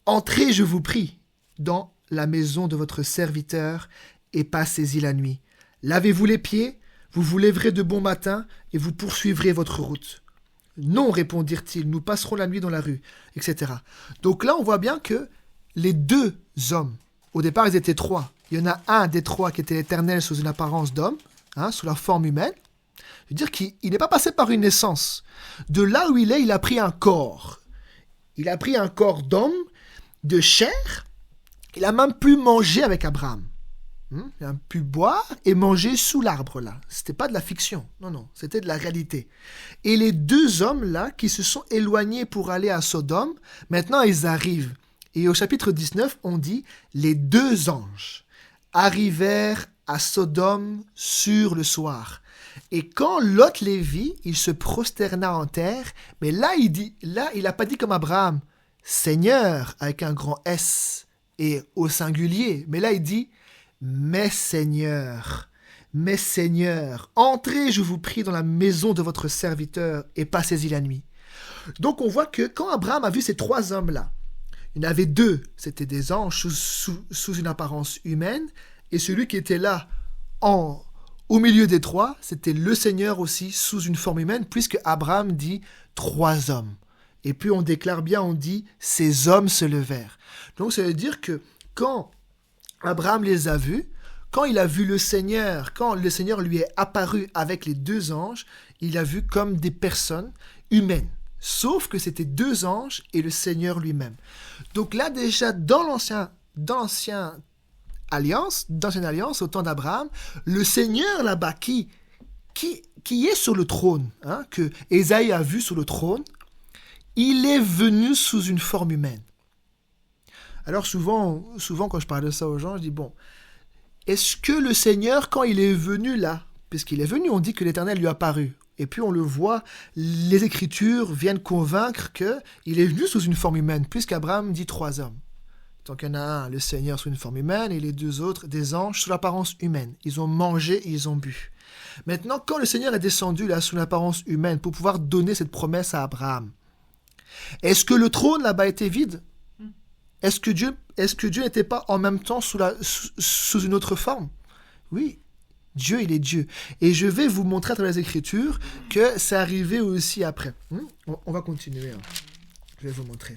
entrez, je vous prie, dans la maison de votre serviteur et passez-y la nuit. Lavez-vous les pieds, vous vous lèverez de bon matin et vous poursuivrez votre route. » Non, répondirent-ils, nous passerons la nuit dans la rue, etc. Donc là, on voit bien que les deux hommes, au départ, ils étaient trois. Il y en a un des trois qui était l'Éternel sous une apparence d'homme, sous la forme humaine. Je veux dire qu'il n'est pas passé par une naissance. De là où il est, il a pris un corps. Il a pris un corps d'homme, de chair. Il a même pu manger avec Abraham. Il a pu boire et manger sous l'arbre là. C'était pas de la fiction. Non, non, c'était de la réalité. Et les deux hommes là qui se sont éloignés pour aller à Sodome, maintenant ils arrivent. Et au chapitre 19, on dit les deux anges arrivèrent à Sodome sur le soir. Et quand Lot les vit, il se prosterna en terre. Mais là, il n'a pas dit comme Abraham, Seigneur, avec un grand S et au singulier. Mais là, il dit, mes seigneurs, entrez, je vous prie, dans la maison de votre serviteur et passez-y la nuit. Donc, on voit que quand Abraham a vu ces trois hommes-là, il y en avait deux, c'était des anges sous une apparence humaine, et celui qui était là au milieu des trois, c'était le Seigneur aussi sous une forme humaine, puisque Abraham dit trois hommes. Et puis on déclare bien, on dit ces hommes se levèrent. Donc ça veut dire que quand Abraham les a vus, quand il a vu le Seigneur, quand le Seigneur lui est apparu avec les deux anges, il a vu comme des personnes humaines. Sauf que c'était deux anges et le Seigneur lui-même. Donc là déjà dans l'ancienne alliance, au temps d'Abraham, le Seigneur là-bas qui est sur le trône, que Ésaïe a vu sur le trône, il est venu sous une forme humaine. Alors souvent quand je parle de ça aux gens, je dis bon, est-ce que le Seigneur, quand il est venu là, puisqu'il est venu, on dit que l'Éternel lui a apparu, et puis on le voit, les Écritures viennent convaincre qu'il est venu sous une forme humaine, puisqu'Abraham dit trois hommes. Donc il y en a un, le Seigneur sous une forme humaine, et les deux autres, des anges sous l'apparence humaine. Ils ont mangé et ils ont bu. Maintenant, quand le Seigneur est descendu là sous l'apparence humaine pour pouvoir donner cette promesse à Abraham, est-ce que le trône là-bas était vide ? Est-ce que Dieu n'était pas en même temps sous une autre forme ? Oui, Dieu, il est Dieu. Et je vais vous montrer à travers les Écritures que c'est arrivé aussi après. On va continuer. Je vais vous montrer.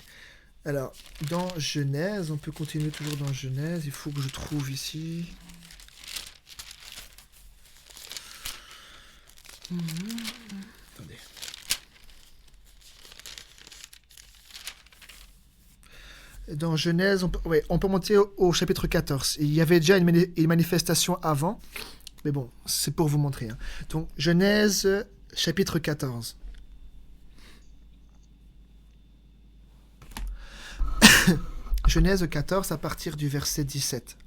Alors, dans Genèse, on peut continuer toujours dans Genèse. Il faut que je trouve ici. Attendez. Dans Genèse, on peut monter au chapitre 14. Il y avait déjà une manifestation avant, mais bon, c'est pour vous montrer. Donc, Genèse, chapitre 14. Genèse 14, à partir du verset 17.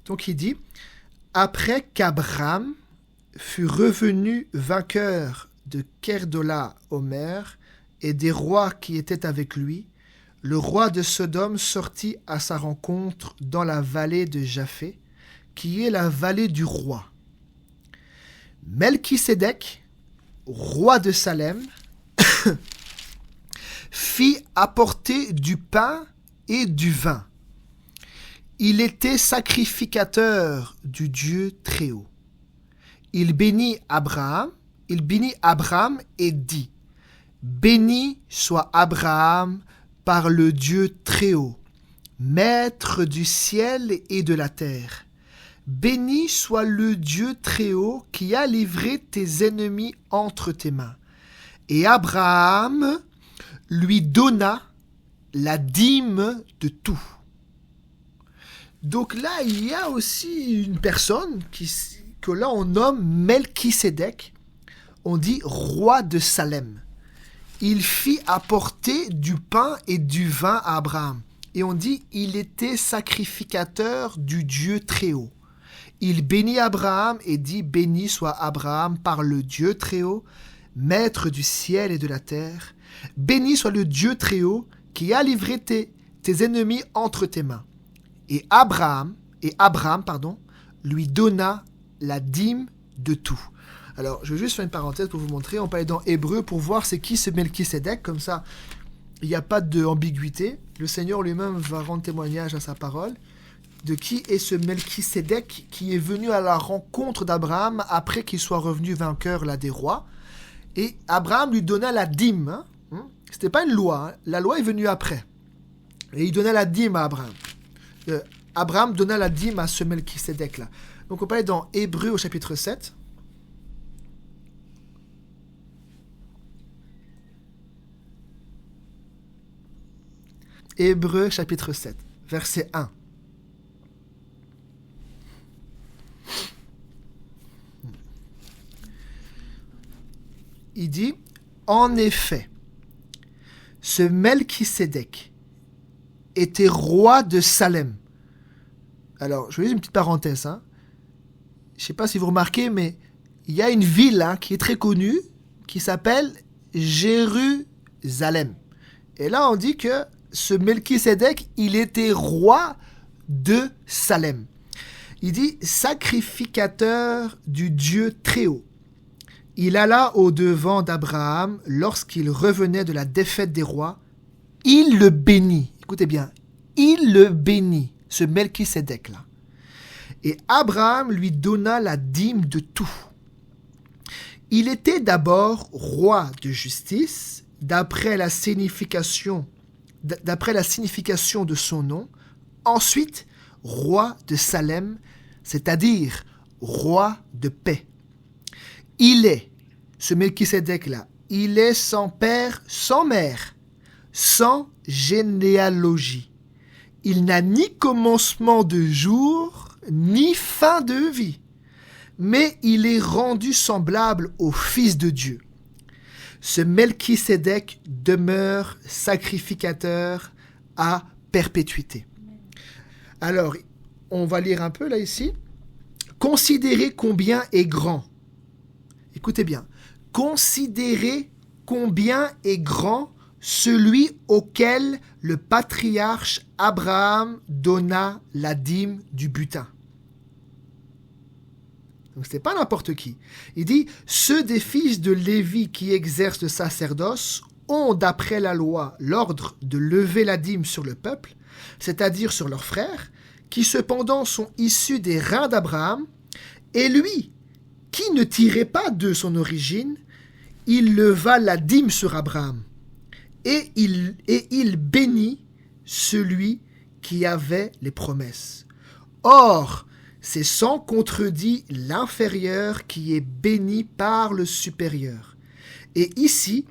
Donc il dit, après qu'Abraham fut revenu vainqueur de Kerdola Omer et des rois qui étaient avec lui, le roi de Sodome sortit à sa rencontre dans la vallée de Japhé, qui est la vallée du roi. Melchisédek, roi de Salem, fit apporter du pain et du vin. Il était sacrificateur du Dieu Très-Haut. Il bénit Abraham et dit, « Béni soit Abraham par le Dieu Très-Haut, maître du ciel et de la terre. Béni soit le Dieu Très-Haut qui a livré tes ennemis entre tes mains. » Et Abraham lui donna la dîme de tout. Donc là, il y a aussi une personne que là on nomme Melchisédek, on dit roi de Salem. Il fit apporter du pain et du vin à Abraham. Et on dit, il était sacrificateur du Dieu Très-Haut. Il bénit Abraham et dit, béni soit Abraham par le Dieu Très-Haut, maître du ciel et de la terre. Béni soit le Dieu Très-Haut qui a livré tes ennemis entre tes mains. Et Abraham, lui donna la dîme de tout. Alors, je vais juste faire une parenthèse pour vous montrer. On peut aller dans Hébreu pour voir c'est qui ce Melchisédek. Comme ça, il n'y a pas d'ambiguïté. Le Seigneur lui-même va rendre témoignage à sa parole. De qui est ce Melchisédek qui est venu à la rencontre d'Abraham après qu'il soit revenu vainqueur là des rois. Et Abraham lui donna la dîme. C'était pas une loi. La loi est venue après. Et il donna la dîme à Abraham. Abraham donna la dîme à ce Melchisédek-là. Donc on peut aller dans Hébreu au chapitre 7. Hébreux chapitre 7, verset 1. Il dit, en effet, ce Melchisédek était roi de Salem. Alors, je vais juste une petite parenthèse. Je ne sais pas si vous remarquez, mais il y a une ville qui est très connue, qui s'appelle Jérusalem. Et là, on dit que ce Melchisédek, il était roi de Salem. Il dit, sacrificateur du Dieu très haut. Il alla au-devant d'Abraham lorsqu'il revenait de la défaite des rois. Il le bénit. Écoutez bien, il le bénit, ce Melchisédek-là. Et Abraham lui donna la dîme de tout. Il était d'abord roi de justice, d'après la signification de son nom. Ensuite, roi de Salem, c'est-à-dire roi de paix. Il est, ce Melchisédek-là, il est sans père, sans mère, sans généalogie. Il n'a ni commencement de jour, ni fin de vie. Mais il est rendu semblable au Fils de Dieu. Ce Melchisédek demeure sacrificateur à perpétuité. Alors, on va lire un peu là ici. Considérez combien est grand. Écoutez bien. Considérez combien est grand celui auquel le patriarche Abraham donna la dîme du butin. Donc ce n'est pas n'importe qui. Il dit, ceux des fils de Lévi qui exercent le sacerdoce ont, d'après la loi, l'ordre de lever la dîme sur le peuple, c'est-à-dire sur leurs frères, qui cependant sont issus des reins d'Abraham, et lui, qui ne tirait pas de son origine, il leva la dîme sur Abraham, et il bénit celui qui avait les promesses. Or, c'est sans contredit l'inférieur qui est béni par le supérieur. Et ici,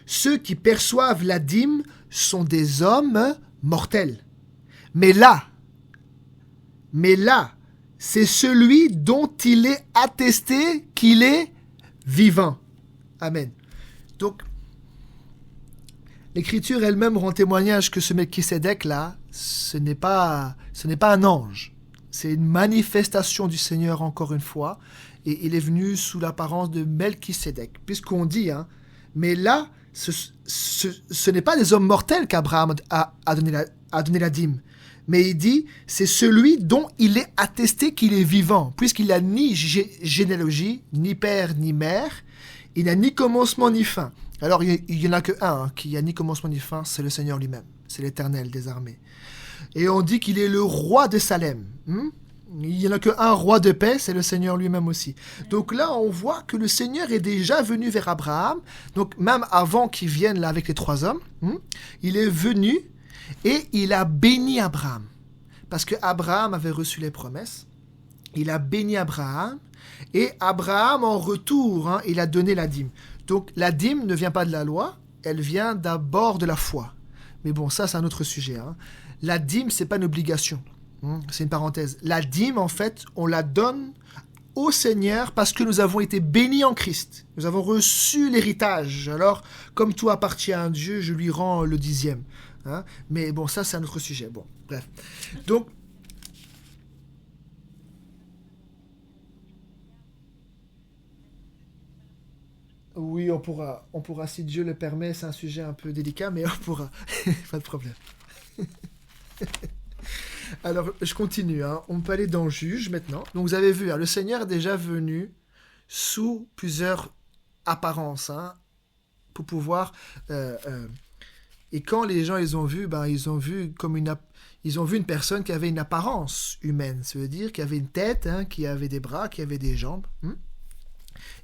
ceux qui perçoivent la dîme sont des hommes mortels. Mais là, c'est celui dont il est attesté qu'il est vivant. Amen. Donc, l'Écriture elle-même rend témoignage que ce Melchisédek-là, ce n'est pas un ange. C'est une manifestation du Seigneur encore une fois. Et il est venu sous l'apparence de Melchisédek. Puisqu'on dit, mais là, ce n'est pas des hommes mortels qu'Abraham a donné la dîme. Mais il dit, c'est celui dont il est attesté qu'il est vivant. Puisqu'il n'a ni généalogie, ni père, ni mère. Il n'a ni commencement, ni fin. Alors, il n'y en a qu'un qui n'a ni commencement, ni fin, c'est le Seigneur lui-même. C'est l'Éternel des armées. Et on dit qu'il est le roi de Salem. Il n'y en a qu'un roi de paix, c'est le Seigneur lui-même aussi. Donc là, on voit que le Seigneur est déjà venu vers Abraham. Donc même avant qu'il vienne là avec les 3 hommes, il est venu et il a béni Abraham. Parce que Abraham avait reçu les promesses. Il a béni Abraham. Et Abraham, en retour, il a donné la dîme. Donc la dîme ne vient pas de la loi, elle vient d'abord de la foi. Mais bon, ça c'est un autre sujet. La dîme, c'est pas une obligation. C'est une parenthèse. La dîme, en fait, on la donne au Seigneur parce que nous avons été bénis en Christ. Nous avons reçu l'héritage. Alors, comme tout appartient à Dieu, je lui rends le 10e. Mais bon, ça c'est un autre sujet. Bon, bref. Donc, oui, on pourra, si Dieu le permet. C'est un sujet un peu délicat, mais on pourra. Pas de problème. Alors, je continue. On peut aller dans Juge maintenant. Donc, vous avez vu, le Seigneur est déjà venu sous plusieurs apparences pour pouvoir. Et quand les gens ils ont vu, ils ont vu ils ont vu une personne qui avait une apparence humaine. Ça veut dire qui avait une tête, qui avait des bras, qui avait des jambes,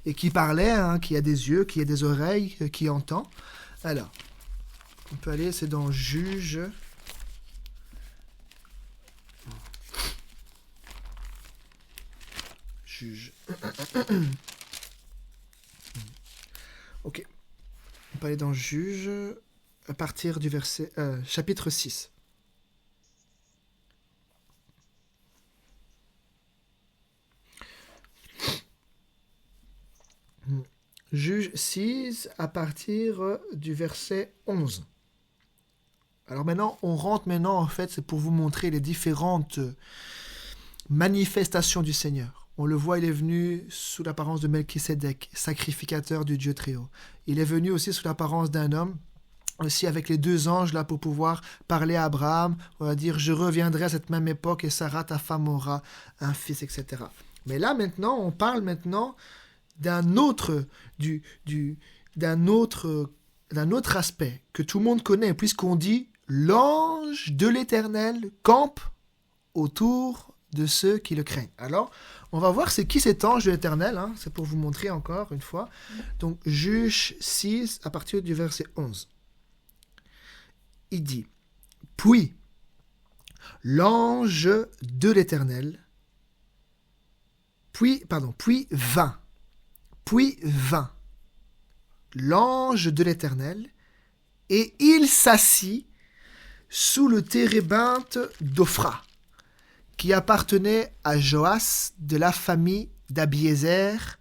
et qui parlait, qui a des yeux, qui a des oreilles, qui entend. Alors, on peut aller, c'est dans Juge. Ok. On peut aller dans Juge à partir du chapitre 6. Juge 6 à partir du verset 11. Alors maintenant, on rentre maintenant, en fait, c'est pour vous montrer les différentes manifestations du Seigneur. On le voit, il est venu sous l'apparence de Melchisédek, sacrificateur du Dieu très haut. Il est venu aussi sous l'apparence d'un homme, aussi avec les 2 anges là pour pouvoir parler à Abraham. On va dire, je reviendrai à cette même époque et Sarah, ta femme, aura un fils, etc. Mais là maintenant, on parle maintenant d'un autre, d'un autre aspect que tout le monde connaît, puisqu'on dit l'ange de l'Éternel campe autour de ceux qui le craignent. Alors, on va voir c'est qui cet ange de l'Éternel, hein, c'est pour vous montrer encore une fois. Donc, Juge 6 à partir du verset 11. Il dit, puis l'ange de l'Éternel, puis vint l'ange de l'Éternel, et il s'assit sous le térébinthe d'Ophra, qui appartenait à Joas de la famille d'Abiézer.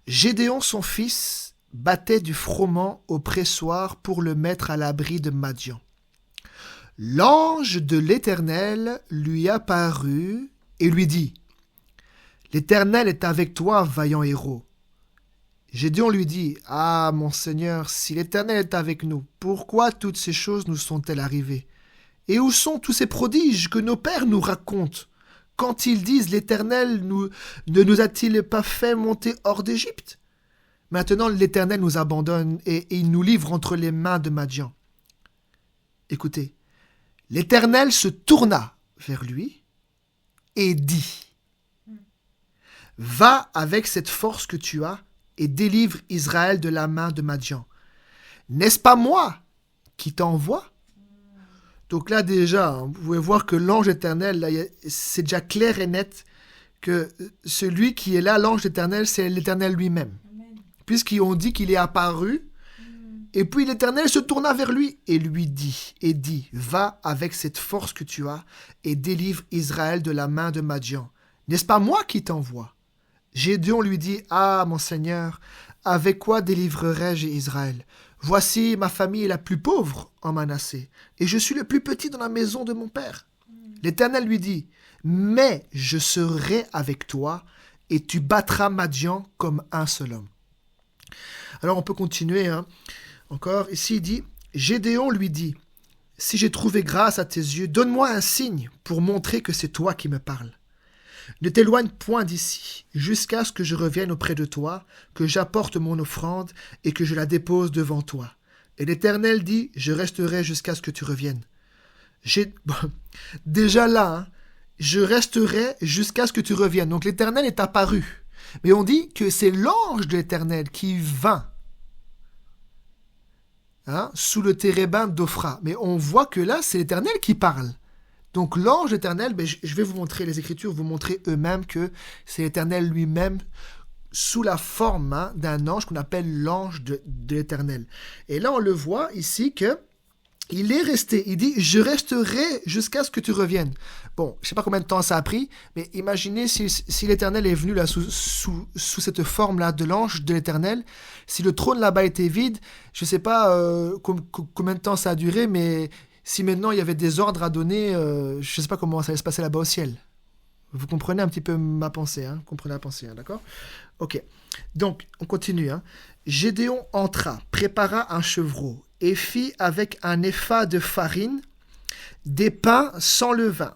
Gédéon son fils battait du froment au pressoir pour le mettre à l'abri de Madian. L'ange de l'Éternel lui apparut et lui dit, « L'Éternel est avec toi, vaillant héros. » Gédéon lui dit, « Ah, mon Seigneur, si l'Éternel est avec nous, pourquoi toutes ces choses nous sont-elles arrivées? Et où sont tous ces prodiges que nos pères nous racontent, quand ils disent, l'Éternel ne nous a-t-il pas fait monter hors d'Égypte? Maintenant, l'Éternel nous abandonne et il nous livre entre les mains de Madian. » Écoutez, l'Éternel se tourna vers lui et dit, « Va avec cette force que tu as et délivre Israël de la main de Madian. N'est-ce pas moi qui t'envoie? » Donc là déjà, vous pouvez voir que l'ange éternel, là, c'est déjà clair et net que celui qui est là, l'ange éternel, c'est l'Éternel lui-même. Puisqu'on dit qu'il est apparu, et puis l'Éternel se tourna vers lui et lui dit, « Va avec cette force que tu as et délivre Israël de la main de Madian. N'est-ce pas moi qui t'envoie? » Gédéon lui dit, « Ah, mon Seigneur, avec quoi délivrerai-je Israël? Voici, ma famille est la plus pauvre en Manassé, et je suis le plus petit dans la maison de mon père. » L'Éternel lui dit, « Mais je serai avec toi, et tu battras Madian comme un seul homme. » Alors on peut continuer, hein. Encore, ici il dit, Gédéon lui dit, « Si j'ai trouvé grâce à tes yeux, donne-moi un signe pour montrer que c'est toi qui me parles. Ne t'éloigne point d'ici, jusqu'à ce que je revienne auprès de toi, que j'apporte mon offrande et que je la dépose devant toi. » Et l'Éternel dit, « Je resterai jusqu'à ce que tu reviennes. » Déjà là, hein, je resterai jusqu'à ce que tu reviennes. Donc l'Éternel est apparu. Mais on dit que c'est l'ange de l'Éternel qui vint, hein, sous le térébinthe d'Ophra. Mais on voit que là, c'est l'Éternel qui parle. Donc l'ange éternel, je vais vous montrer, les Écritures vous montrer eux-mêmes que c'est l'Éternel lui-même sous la forme, hein, d'un ange qu'on appelle l'ange de l'Éternel. Et là on le voit ici que il est resté, il dit « Je resterai jusqu'à ce que tu reviennes ». Bon, je ne sais pas combien de temps ça a pris, mais imaginez si l'Éternel est venu là sous cette forme-là de l'ange de l'Éternel, si le trône là-bas était vide, je ne sais pas combien de temps ça a duré, mais si maintenant il y avait des ordres à donner, je ne sais pas comment ça allait se passer là-bas au ciel. Vous comprenez un petit peu ma pensée, hein? Vous comprenez la pensée, hein, d'accord? Ok, donc on continue, hein. Gédéon entra, prépara un chevreau, et fit avec un épha de farine des pains sans levain.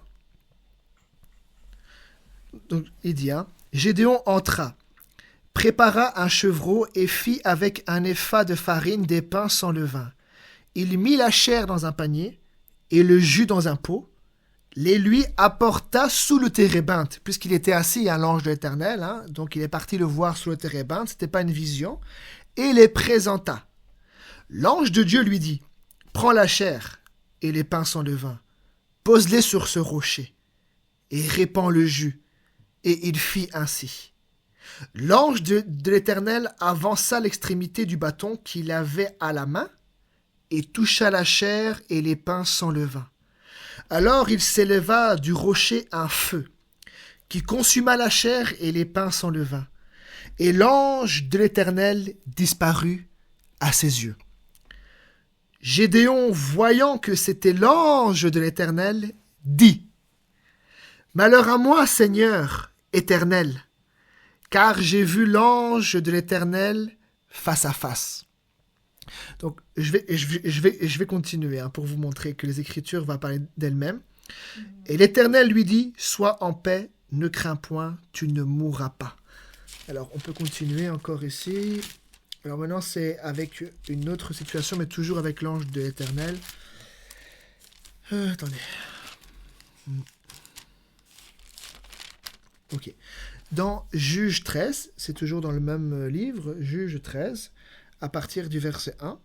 Donc il dit, hein, Gédéon entra, prépara un chevreau, et fit avec un épha de farine des pains sans levain. Il mit la chair dans un panier, et le jus dans un pot, les lui apporta sous le térébinthe, puisqu'il était assis à l'ange de l'Éternel, hein, donc il est parti le voir sous le térébinthe, ce n'était pas une vision, et les présenta. L'ange de Dieu lui dit, « Prends la chair et les pains sans levain, pose-les sur ce rocher, et répands le jus. » Et il fit ainsi. L'ange de l'Éternel avança l'extrémité du bâton qu'il avait à la main, et toucha la chair et les pains sans levain. Alors il s'éleva du rocher un feu, qui consuma la chair et les pains sans levain. Et l'ange de l'Éternel disparut à ses yeux. Gédéon, voyant que c'était l'ange de l'Éternel, dit : Malheur à moi, Seigneur Éternel, car j'ai vu l'ange de l'Éternel face à face. Donc, je vais continuer pour vous montrer que les Écritures vont parler d'elles-mêmes. Et l'Éternel lui dit : Sois en paix, ne crains point, tu ne mourras pas. Alors, on peut continuer encore ici. Alors maintenant, c'est avec une autre situation, mais toujours avec l'ange de l'Éternel. Attendez. Ok. Dans Juge 13, c'est toujours dans le même livre, Juge 13, à partir du verset 1.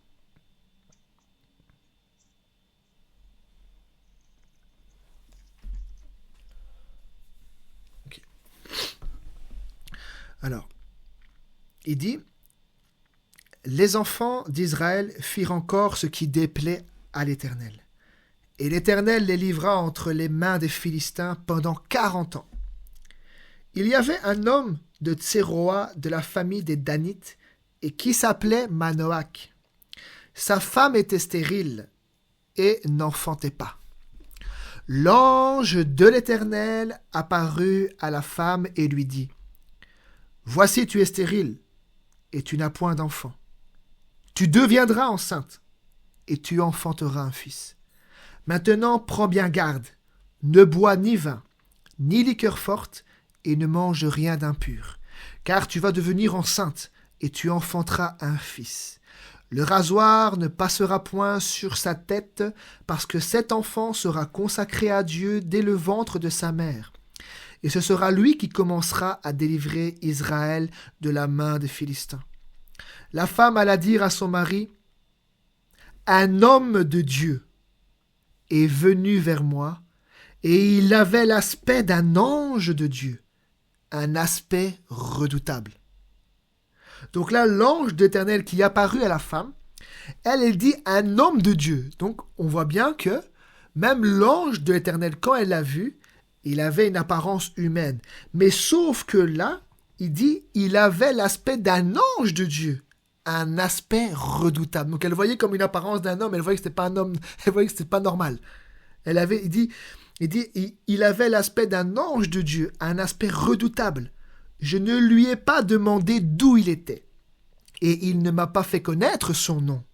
Ok. Alors, il dit : Les enfants d'Israël firent encore ce qui déplaît à l'Éternel. Et l'Éternel les livra entre les mains des Philistins pendant 40 ans. Il y avait un homme de Tséroa de la famille des Danites et qui s'appelait Manoach. Sa femme était stérile et n'enfantait pas. L'ange de l'Éternel apparut à la femme et lui dit : Voici, tu es stérile et tu n'as point d'enfant. Tu deviendras enceinte et tu enfanteras un fils. Maintenant, prends bien garde, ne bois ni vin, ni liqueur forte, et ne mange rien d'impur, car tu vas devenir enceinte, et tu enfanteras un fils. Le rasoir ne passera point sur sa tête, parce que cet enfant sera consacré à Dieu dès le ventre de sa mère. Et ce sera lui qui commencera à délivrer Israël de la main des Philistins. La femme alla dire à son mari : Un homme de Dieu est venu vers moi, et il avait l'aspect d'un ange de Dieu, un aspect redoutable. Donc là, l'ange d'Éternel qui apparut à la femme, elle dit un homme de Dieu. Donc on voit bien que même l'ange de l'Éternel, quand elle l'a vu, il avait une apparence humaine. Mais sauf que là, il dit, il avait l'aspect d'un ange de Dieu, un aspect redoutable. Donc elle voyait comme une apparence d'un homme, elle voyait que c'était pas un homme, elle voyait que c'était pas normal. Il avait l'aspect d'un ange de Dieu, un aspect redoutable. Je ne lui ai pas demandé d'où il était, et il ne m'a pas fait connaître son nom.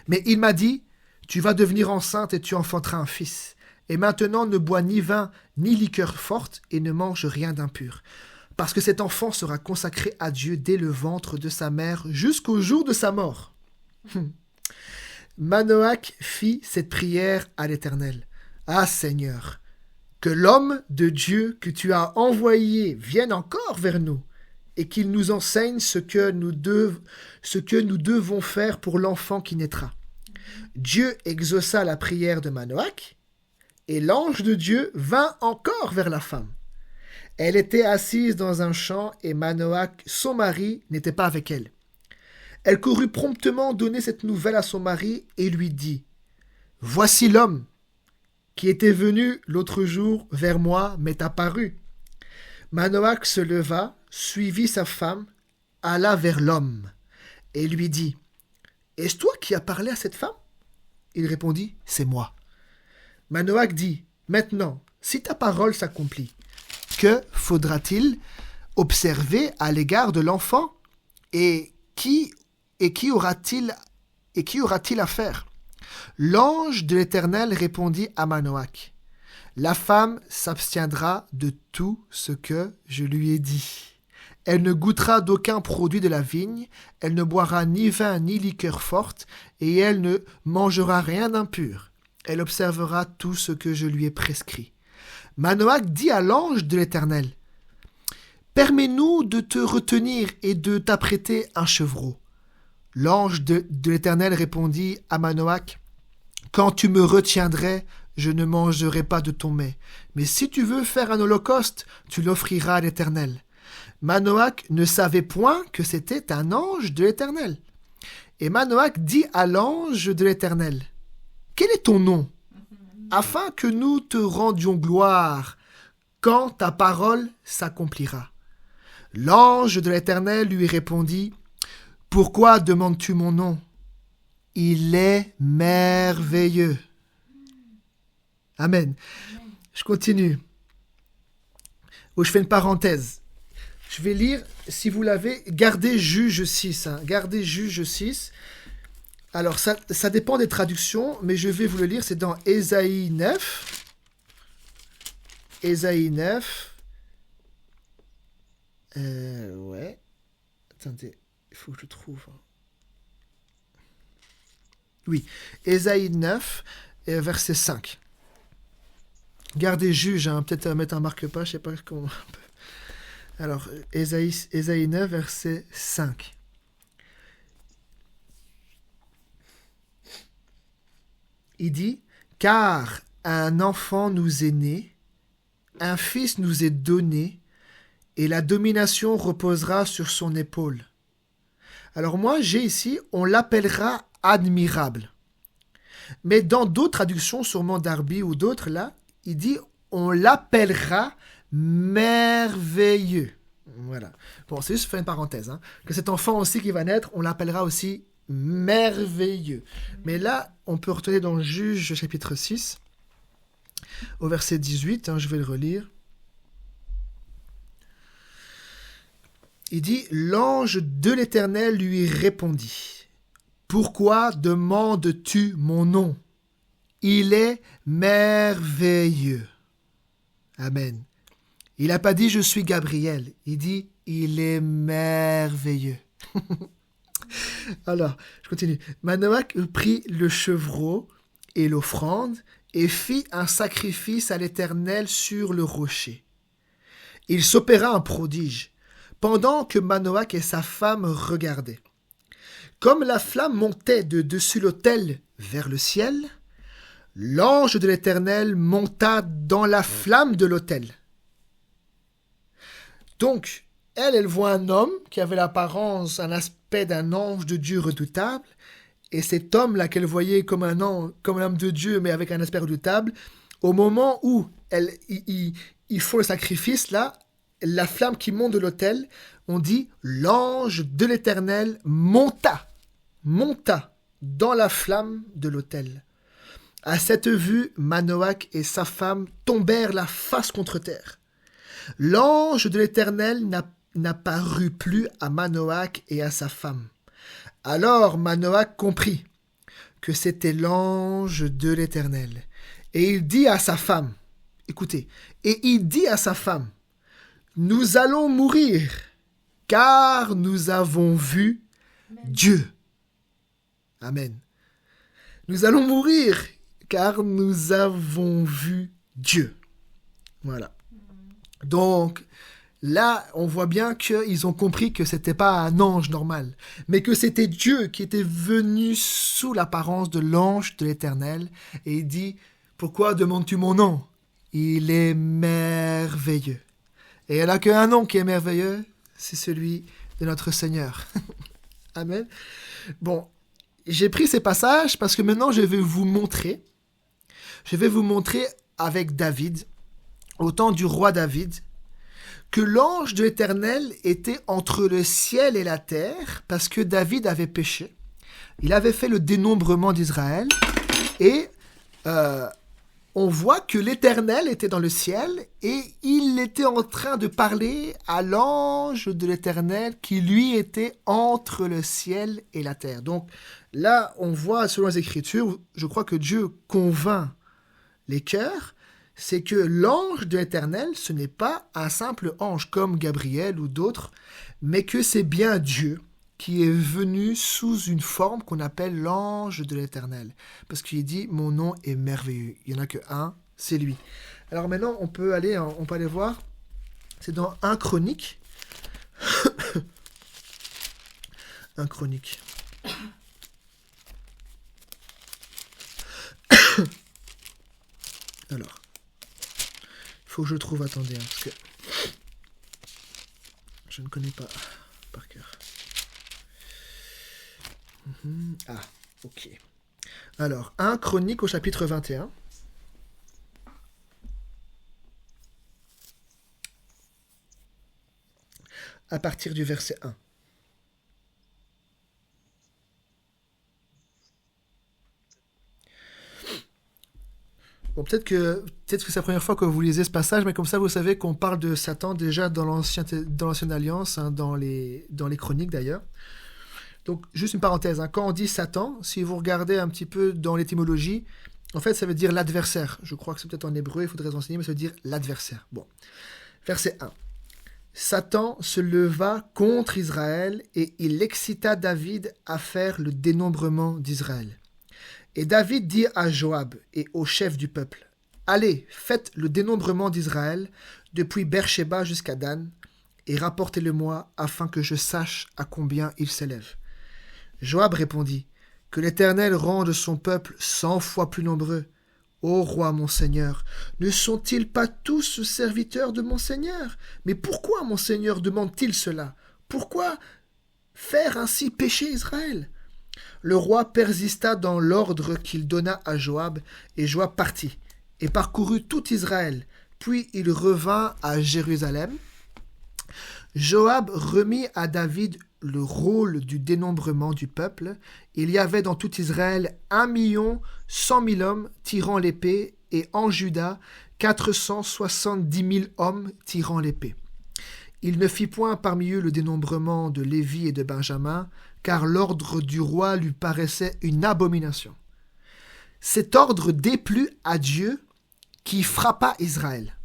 Mais il m'a dit : Tu vas devenir enceinte et tu enfanteras un fils. Et maintenant ne bois ni vin, ni liqueur forte, et ne mange rien d'impur. Parce que cet enfant sera consacré à Dieu dès le ventre de sa mère jusqu'au jour de sa mort. Manoach fit cette prière à l'Éternel. Ah Seigneur, que l'homme de Dieu que tu as envoyé vienne encore vers nous et qu'il nous enseigne ce que nous devons faire pour l'enfant qui naîtra. Dieu exauça la prière de Manoach et l'ange de Dieu vint encore vers la femme. Elle était assise dans un champ et Manoach, son mari, n'était pas avec elle. Elle courut promptement donner cette nouvelle à son mari et lui dit : Voici l'homme qui était venu l'autre jour vers moi m'est apparu. Manoach se leva, suivit sa femme, alla vers l'homme et lui dit : Est-ce toi qui as parlé à cette femme ? Il répondit : C'est moi. Manoach dit : Maintenant, si ta parole s'accomplit, que faudra-t-il observer à l'égard de l'enfant ? Et qui aura-t-il à faire ? L'ange de l'Éternel répondit à Manoach : La femme s'abstiendra de tout ce que je lui ai dit. Elle ne goûtera d'aucun produit de la vigne, elle ne boira ni vin ni liqueur forte, et elle ne mangera rien d'impur. Elle observera tout ce que je lui ai prescrit. Manoach dit à l'ange de l'Éternel : Permets-nous de te retenir et de t'apprêter un chevreau. L'ange de l'Éternel répondit à Manoach : Quand tu me retiendrais, je ne mangerai pas de ton mets. Mais si tu veux faire un holocauste, tu l'offriras à l'Éternel. Manoach ne savait point que c'était un ange de l'Éternel. Et Manoach dit à l'ange de l'Éternel : Quel est ton nom ? Afin que nous te rendions gloire quand ta parole s'accomplira. L'ange de l'Éternel lui répondit, « Pourquoi demandes-tu mon nom? Il est merveilleux. » Amen. Je continue. Ou je fais une parenthèse. Je vais lire, si vous l'avez, gardez Juge 6. Gardez Juge 6. Alors, ça dépend des traductions, mais je vais vous le lire. C'est dans Ésaïe 9. Ésaïe 9. Ouais. Attendez, il faut que je trouve. Oui, Ésaïe 9, verset 5. Gardez Juge, peut-être mettre un marque-pas, je sais pas comment. Alors, Ésaïe 9, verset 5. Il dit, « Car un enfant nous est né, un fils nous est donné, et la domination reposera sur son épaule. » Alors moi, j'ai ici, on l'appellera admirable. Mais dans d'autres traductions, sûrement Darby ou d'autres, là, il dit, on l'appellera merveilleux. Voilà. Bon, c'est juste faire une parenthèse. Que cet enfant aussi qui va naître, on l'appellera aussi merveilleux. Mais là, on peut retourner dans Juge chapitre 6, au verset 18, je vais le relire. Il dit, « L'ange de l'Éternel lui répondit, « Pourquoi demandes-tu mon nom? Il est merveilleux. » Amen. Il n'a pas dit « Je suis Gabriel ». Il dit « Il est merveilleux. » Alors, je continue. Manoach prit le chevreau et l'offrande et fit un sacrifice à l'Éternel sur le rocher. Il s'opéra un prodige, pendant que Manoach et sa femme regardaient. Comme la flamme montait de dessus l'autel vers le ciel, l'ange de l'Éternel monta dans la flamme de l'autel. Donc, elle voit un homme qui avait l'apparence, un aspect d'un ange de Dieu redoutable, et cet homme-là qu'elle voyait comme un ange, comme l'homme de Dieu, mais avec un aspect redoutable, au moment où il faut le sacrifice, là, la flamme qui monte de l'autel, on dit l'ange de l'Éternel monta dans la flamme de l'autel. À cette vue, Manoach et sa femme tombèrent la face contre terre. L'ange de l'Éternel n'apparut plus à Manoach et à sa femme. Alors Manoach comprit que c'était l'ange de l'Éternel. Et il dit à sa femme, écoutez, nous allons mourir, car nous avons vu Dieu. Amen. Nous allons mourir, car nous avons vu Dieu. Voilà. Donc, là, on voit bien qu'ils ont compris que c'était pas un ange normal, mais que c'était Dieu qui était venu sous l'apparence de l'ange de l'Éternel. Et il dit, « Pourquoi demandes-tu mon nom? Il est merveilleux. » Et il n'y a qu'un nom qui est merveilleux, c'est celui de notre Seigneur. Amen. Bon, j'ai pris ces passages parce que maintenant je vais vous montrer avec David, au temps du roi David, que l'ange de l'Éternel était entre le ciel et la terre parce que David avait péché. Il avait fait le dénombrement d'Israël et on voit que l'Éternel était dans le ciel et il était en train de parler à l'ange de l'Éternel qui lui était entre le ciel et la terre. Donc là, on voit selon les Écritures, je crois que Dieu convainc les cœurs, c'est que l'ange de l'Éternel, ce n'est pas un simple ange comme Gabriel ou d'autres, mais que c'est bien Dieu qui est venu sous une forme qu'on appelle l'ange de l'Éternel. Parce qu'il dit, mon nom est merveilleux. Il n'y en a que un, c'est lui. Alors maintenant, on peut aller voir. C'est dans 1 Chronique. 1 Chronique. Alors, il faut que je trouve, attendez, parce que je ne connais pas par cœur. Ah, ok. Alors, 1 Chronique au chapitre 21. à partir du verset 1. Bon, peut-être que c'est la première fois que vous lisez ce passage, mais comme ça, vous savez qu'on parle de Satan déjà dans l'ancienne alliance, hein, dans les chroniques d'ailleurs. Donc, juste une parenthèse, hein, quand on dit Satan, si vous regardez un petit peu dans l'étymologie, en fait, ça veut dire l'adversaire. Je crois que c'est peut-être en hébreu, il faudrait renseigner, mais ça veut dire l'adversaire. Bon, verset 1. Satan se leva contre Israël et il excita David à faire le dénombrement d'Israël. Et David dit à Joab et aux chefs du peuple, « Allez, faites le dénombrement d'Israël depuis Beersheba jusqu'à Dan, et rapportez-le-moi afin que je sache à combien il s'élève. » Joab répondit, « Que l'Éternel rende son peuple 100 fois plus nombreux. Ô roi mon Seigneur, ne sont-ils pas tous serviteurs de mon Seigneur? Mais pourquoi mon Seigneur demande-t-il cela? Pourquoi faire ainsi pécher Israël? » Le roi persista dans l'ordre qu'il donna à Joab, et Joab partit, et parcourut tout Israël. Puis il revint à Jérusalem. Joab remit à David le rôle du dénombrement du peuple. Il y avait dans tout Israël 1 100 000 hommes tirant l'épée, et en Juda 470 000 hommes tirant l'épée. Il ne fit point parmi eux le dénombrement de Lévi et de Benjamin, car l'ordre du roi lui paraissait une abomination. Cet ordre déplut à Dieu qui frappa Israël.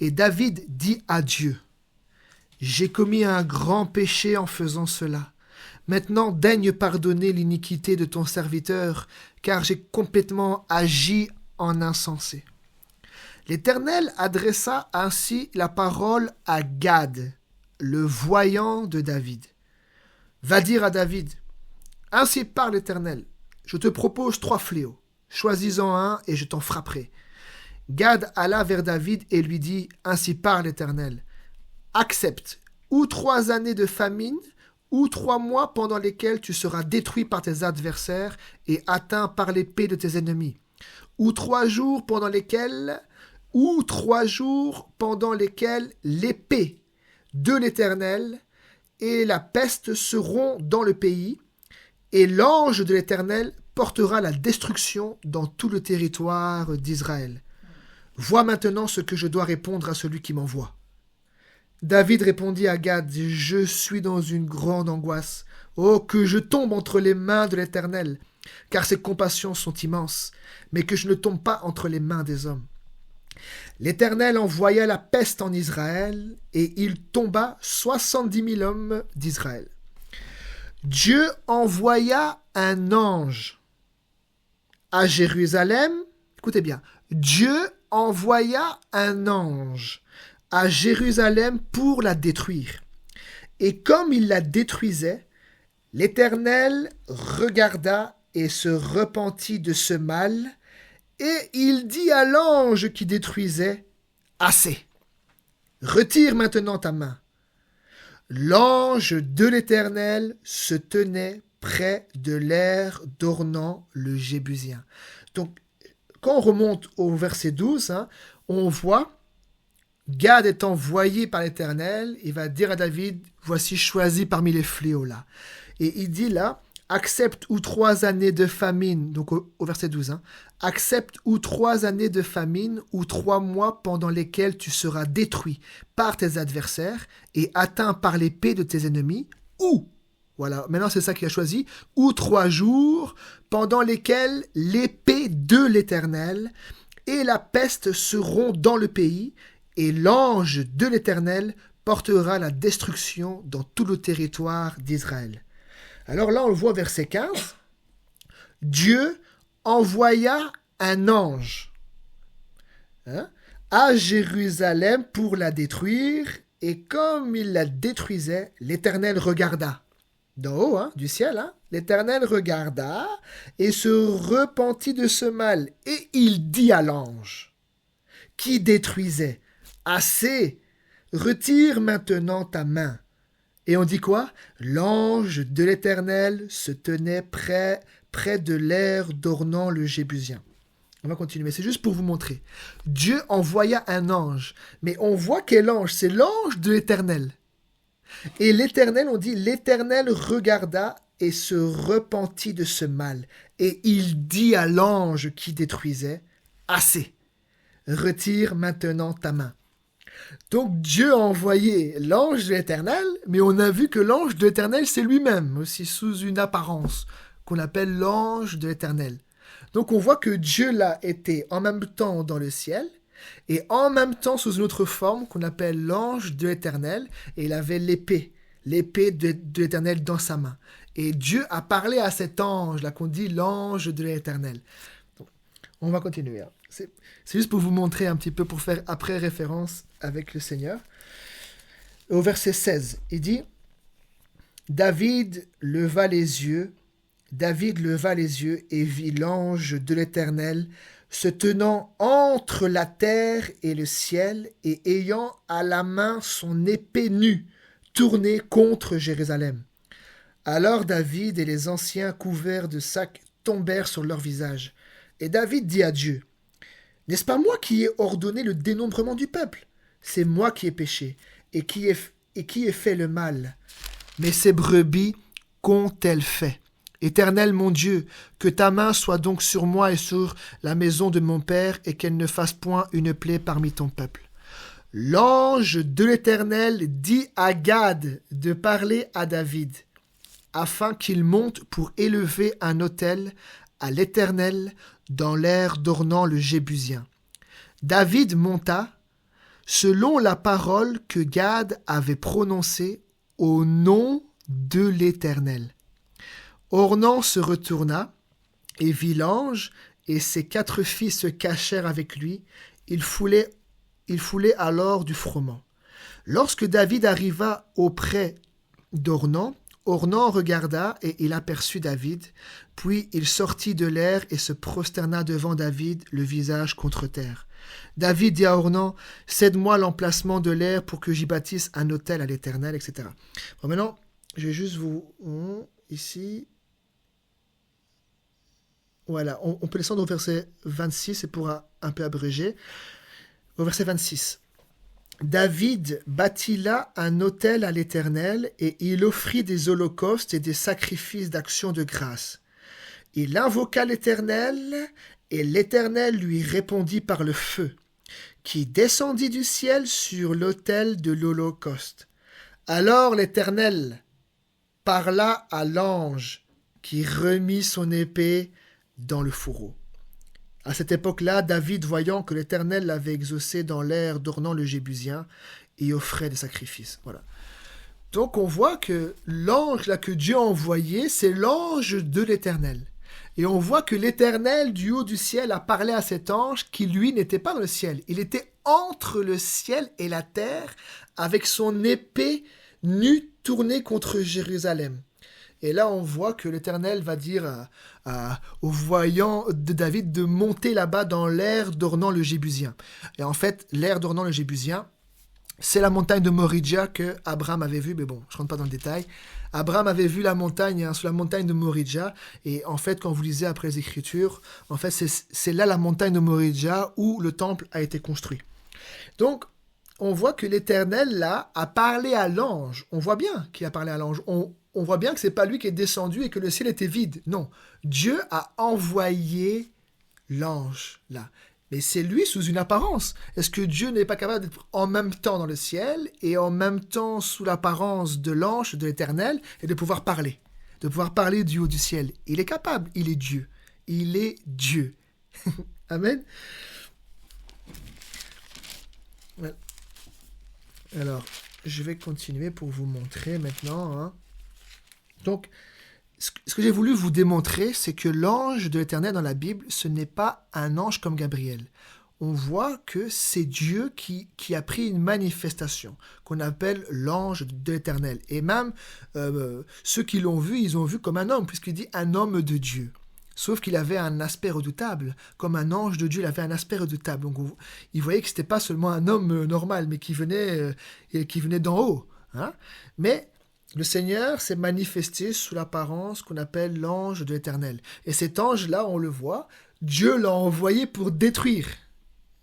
Et David dit à Dieu, « J'ai commis un grand péché en faisant cela. Maintenant daigne pardonner l'iniquité de ton serviteur, car j'ai complètement agi en insensé. » L'Éternel adressa ainsi la parole à Gad, le voyant de David. « Va dire à David, ainsi parle l'Éternel, je te propose 3 fléaux, choisis-en un et je t'en frapperai. » Gad alla vers David et lui dit, ainsi parle l'Éternel, accepte ou 3 années de famine, ou 3 mois pendant lesquels tu seras détruit par tes adversaires et atteint par l'épée de tes ennemis, ou 3 jours pendant lesquels l'épée de l'Éternel et la peste seront dans le pays, et l'ange de l'Éternel portera la destruction dans tout le territoire d'Israël. Vois maintenant ce que je dois répondre à celui qui m'envoie. David répondit à Gad, « Je suis dans une grande angoisse. Oh, que je tombe entre les mains de l'Éternel, car ses compassions sont immenses, mais que je ne tombe pas entre les mains des hommes. » L'Éternel envoya la peste en Israël, et il tomba 70 000 hommes d'Israël. Dieu envoya un ange à Jérusalem. Écoutez bien, Dieu envoya un ange à Jérusalem pour la détruire. Et comme il la détruisait, l'Éternel regarda et se repentit de ce mal, et il dit à l'ange qui détruisait, « Assez, retire maintenant ta main. » L'ange de l'Éternel se tenait près de l'aire d'Ornan le Jébusien. Donc, quand on remonte au verset 12, on voit Gad est envoyé par l'Éternel, il va dire à David, voici choisi parmi les fléaux là. Et il dit là, accepte ou 3 années de famine, donc au verset 12, accepte ou 3 années de famine ou 3 mois pendant lesquels tu seras détruit par tes adversaires et atteint par l'épée de tes ennemis, ou, voilà, maintenant c'est ça qu'il a choisi, ou 3 jours pendant lesquels l'épée de l'Éternel et la peste seront dans le pays, et l'ange de l'Éternel portera la destruction dans tout le territoire d'Israël. Alors là, on le voit verset 15. Dieu envoya un ange à Jérusalem pour la détruire, et comme il la détruisait, l'Éternel regarda. D'en haut, du ciel, l'Éternel regarda et se repentit de ce mal, et il dit à l'ange qui détruisait, « Assez, retire maintenant ta main. » Et on dit quoi? L'ange de l'Éternel se tenait près de l'aire d'Ornan le Jébusien. On va continuer, c'est juste pour vous montrer. Dieu envoya un ange, mais on voit quel ange? C'est l'ange de l'Éternel. Et l'Éternel, on dit, l'Éternel regarda et se repentit de ce mal. Et il dit à l'ange qui détruisait, assez, retire maintenant ta main. Donc Dieu a envoyé l'ange de l'Éternel, mais on a vu que l'ange de l'Éternel, c'est lui-même, aussi sous une apparence, qu'on appelle l'ange de l'Éternel. Donc on voit que Dieu là était en même temps dans le ciel, et en même temps sous une autre forme qu'on appelle l'ange de l'Éternel, et il avait l'épée de l'Éternel dans sa main. Et Dieu a parlé à cet ange là qu'on dit l'ange de l'Éternel. Donc, on va continuer. Hein. C'est juste pour vous montrer un petit peu, pour faire après référence avec le Seigneur. Au verset 16, il dit David leva les yeux et vit l'ange de l'Éternel se tenant entre la terre et le ciel et ayant à la main son épée nue tournée contre Jérusalem. Alors David et les anciens couverts de sacs tombèrent sur leur visage. Et David dit à Dieu, n'est-ce pas moi qui ai ordonné le dénombrement du peuple? C'est moi qui ai péché et qui ai fait le mal. Mais ces brebis qu'ont-elles fait? Éternel mon Dieu, que ta main soit donc sur moi et sur la maison de mon père et qu'elle ne fasse point une plaie parmi ton peuple. L'ange de l'Éternel dit à Gad de parler à David, afin qu'il monte pour élever un autel à l'Éternel dans l'air d'Ornan le Jébusien. David monta, selon la parole que Gad avait prononcée au nom de l'Éternel. Ornan se retourna et vit l'ange, et ses 4 fils se cachèrent avec lui. Il foulait alors du froment. Lorsque David arriva auprès d'Ornan, Ornan regarda et il aperçut David, puis il sortit de l'air et se prosterna devant David, le visage contre terre. David dit à Ornan, cède-moi l'emplacement de l'air pour que j'y bâtisse un autel à l'Éternel, etc. Bon, maintenant, je vais juste vous... Ici... Voilà, on peut descendre au verset 26, c'est pour un peu abréger. Au verset 26. David bâtit là un autel à l'Éternel et il offrit des holocaustes et des sacrifices d'action de grâce. Il invoqua l'Éternel et l'Éternel lui répondit par le feu, qui descendit du ciel sur l'autel de l'holocauste. Alors l'Éternel parla à l'ange qui remit son épée dans le fourreau. À cette époque-là, David, voyant que l'Éternel l'avait exaucé dans l'air d'Ornan le Jébusien, y offrait des sacrifices. Voilà. Donc on voit que l'ange là que Dieu a envoyé, c'est l'ange de l'Éternel. Et on voit que l'Éternel du haut du ciel a parlé à cet ange qui, lui, n'était pas dans le ciel. Il était entre le ciel et la terre avec son épée nue tournée contre Jérusalem. Et là, on voit que l'Éternel va dire aux voyants de David de monter là-bas dans l'air d'Ornan le Jébusien. Et en fait, l'air d'Ornan le Jébusien, c'est la montagne de Moridja que Abraham avait vue, mais bon, je ne rentre pas dans le détail. Abraham avait vu la montagne, sur la montagne de Moridja, et en fait, quand vous lisez après les Écritures, en fait, c'est là la montagne de Moridja où le temple a été construit. Donc, on voit que l'Éternel, là, a parlé à l'ange. On voit bien qu'il a parlé à l'ange. On voit bien que c'est pas lui qui est descendu et que le ciel était vide. Non, Dieu a envoyé l'ange là. Mais c'est lui sous une apparence. Est-ce que Dieu n'est pas capable d'être en même temps dans le ciel et en même temps sous l'apparence de l'ange de l'Éternel et de pouvoir parler du haut du ciel? Il est capable, il est Dieu. Il est Dieu. Amen. Alors, je vais continuer pour vous montrer maintenant, hein. Donc, ce que j'ai voulu vous démontrer, c'est que l'ange de l'Éternel dans la Bible, ce n'est pas un ange comme Gabriel. On voit que c'est Dieu qui a pris une manifestation, qu'on appelle l'ange de l'Éternel. Et même ceux qui l'ont vu, ils ont vu comme un homme, puisqu'il dit un homme de Dieu. Sauf qu'il avait un aspect redoutable. Comme un ange de Dieu, il avait un aspect redoutable. Donc, il voyait que ce n'était pas seulement un homme normal, mais qui venait d'en haut. Hein. Mais le Seigneur s'est manifesté sous l'apparence qu'on appelle l'ange de l'Éternel. Et cet ange-là, on le voit, Dieu l'a envoyé pour détruire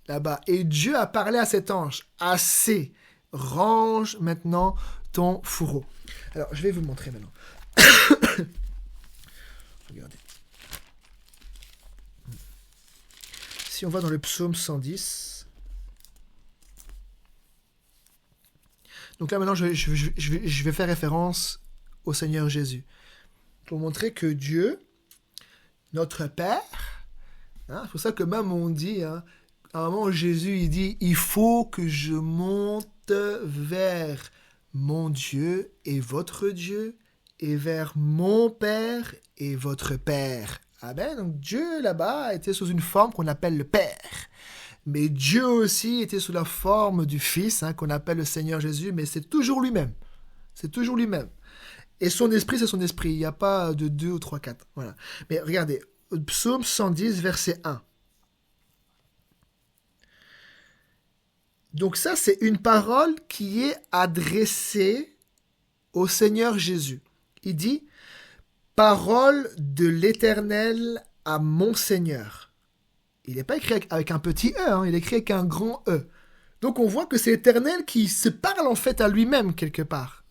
là-bas. Et Dieu a parlé à cet ange. Assez, range maintenant ton fourreau. Alors, je vais vous montrer maintenant. Regardez. Si on va dans le psaume 110. Donc là, maintenant, je vais faire référence au Seigneur Jésus. Pour montrer que Dieu, notre Père, hein, c'est pour ça que même on dit, hein, à un moment Jésus, il dit, il faut que je monte vers mon Dieu et votre Dieu, et vers mon Père et votre Père. Amen. Donc Dieu, là-bas, était sous une forme qu'on appelle le Père. Mais Dieu aussi était sous la forme du Fils, hein, qu'on appelle le Seigneur Jésus, mais c'est toujours lui-même. C'est toujours lui-même. Et son esprit, c'est son esprit. Il n'y a pas de 2 ou 3, 4. Voilà. Mais regardez, psaume 110, verset 1. Donc ça, c'est une parole qui est adressée au Seigneur Jésus. Il dit, parole de l'Éternel à mon Seigneur. Il n'est pas écrit avec un petit E, hein, il est écrit avec un grand E. Donc on voit que c'est l'Éternel qui se parle en fait à lui-même quelque part.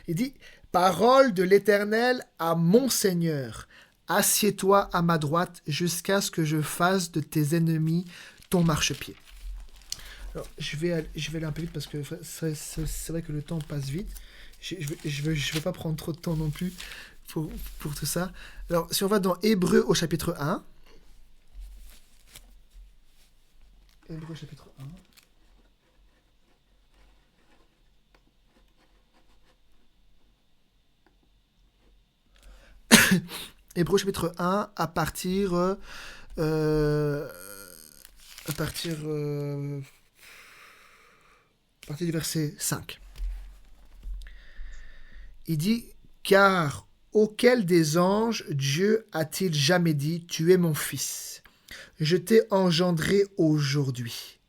Il dit, parole de l'Éternel à mon Seigneur. Assieds-toi à ma droite jusqu'à ce que je fasse de tes ennemis ton marchepied. Alors, je vais aller un peu vite parce que c'est vrai que le temps passe vite. Je vais pas prendre trop de temps non plus pour tout ça. Alors, si on va dans Hébreux au chapitre 1. Hébreux chapitre 1. Hébreux chapitre 1 à partir du verset 5. Il dit, car auquel des anges Dieu a-t-il jamais dit, tu es mon fils, je t'ai engendré aujourd'hui.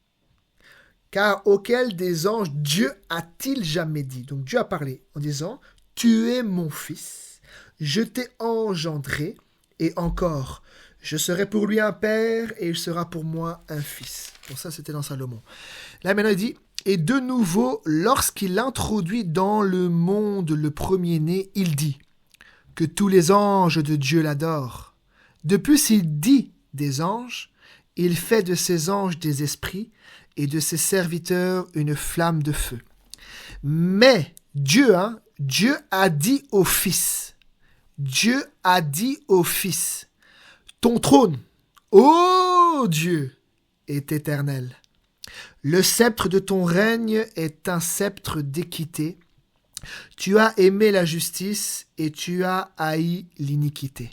Car auquel des anges Dieu a-t-il jamais dit, donc Dieu a parlé en disant, tu es mon fils, je t'ai engendré, et encore, je serai pour lui un père, et il sera pour moi un fils. Bon, ça c'était dans Salomon. Là maintenant il dit, et de nouveau, lorsqu'il introduit dans le monde le premier-né, il dit que tous les anges de Dieu l'adorent. De plus, il dit des anges, il fait de ses anges des esprits et de ses serviteurs une flamme de feu. Mais Dieu a dit au Fils, Dieu a dit au Fils, ton trône, ô Dieu, est éternel. Le sceptre de ton règne est un sceptre d'équité. Tu as aimé la justice et tu as haï l'iniquité.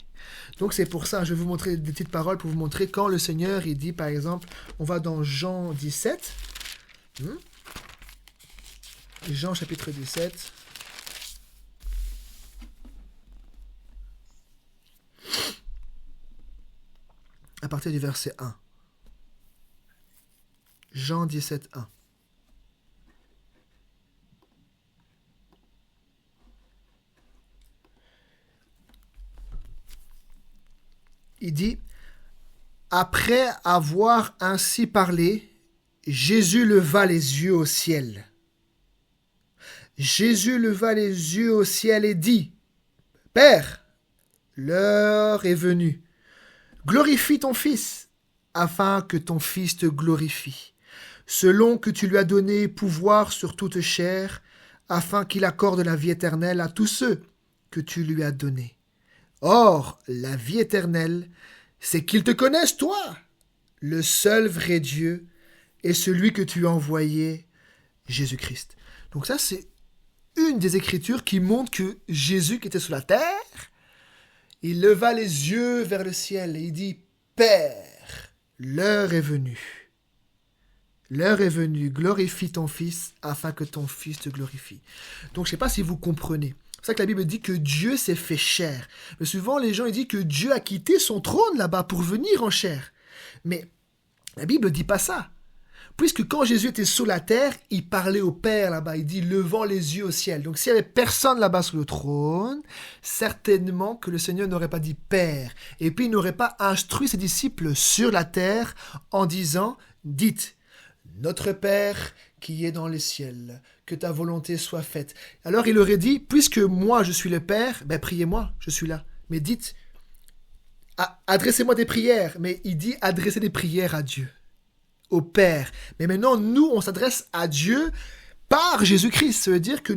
Donc c'est pour ça, je vais vous montrer des petites paroles pour vous montrer quand le Seigneur, il dit par exemple, on va dans Jean 17. Jean chapitre 17. À partir du verset 1. Jean 17, 1. Il dit, après avoir ainsi parlé, Jésus leva les yeux au ciel. Jésus leva les yeux au ciel et dit, Père, l'heure est venue. Glorifie ton Fils, afin que ton Fils te glorifie, selon que tu lui as donné pouvoir sur toute chair, afin qu'il accorde la vie éternelle à tous ceux que tu lui as donnés. Or, la vie éternelle, c'est qu'ils te connaissent, toi, le seul vrai Dieu, et celui que tu as envoyé, Jésus-Christ. Donc ça, c'est une des Écritures qui montre que Jésus, qui était sur la terre, il leva les yeux vers le ciel et il dit, Père, l'heure est venue. L'heure est venue, glorifie ton Fils, afin que ton Fils te glorifie. Donc je ne sais pas si vous comprenez. C'est ça que la Bible dit que Dieu s'est fait chair. Mais souvent, les gens ils disent que Dieu a quitté son trône là-bas pour venir en chair. Mais la Bible ne dit pas ça. Puisque quand Jésus était sur la terre, il parlait au Père là-bas. Il dit, levant les yeux au ciel. Donc s'il n'y avait personne là-bas sur le trône, certainement que le Seigneur n'aurait pas dit Père. Et puis il n'aurait pas instruit ses disciples sur la terre en disant, dites, notre Père qui es dans les ciels, que ta volonté soit faite. Alors il aurait dit, puisque moi je suis le Père, ben priez-moi, je suis là. Mais dites, adressez-moi des prières. Mais il dit, adressez des prières à Dieu, au Père. Mais maintenant, nous, on s'adresse à Dieu par Jésus-Christ. Ça veut dire que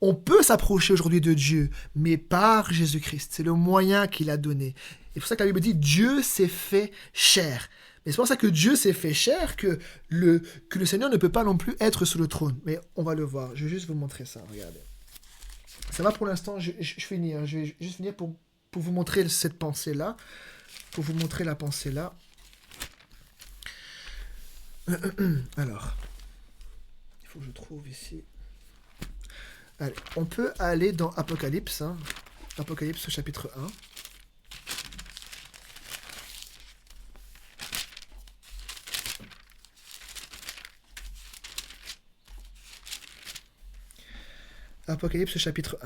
on peut s'approcher aujourd'hui de Dieu, mais par Jésus-Christ. C'est le moyen qu'il a donné. Et c'est pour ça que la Bible dit, Dieu s'est fait chair. Mais c'est pour ça que Dieu s'est fait chair que le Seigneur ne peut pas non plus être sur le trône. Mais on va le voir. Je vais juste vous montrer ça. Regardez. Ça va pour l'instant. Je finis. Je vais juste finir pour vous montrer cette pensée-là. Pour vous montrer la pensée-là. Alors. Il faut que je trouve ici. Allez, on peut aller dans Apocalypse. Apocalypse chapitre 1. Apocalypse chapitre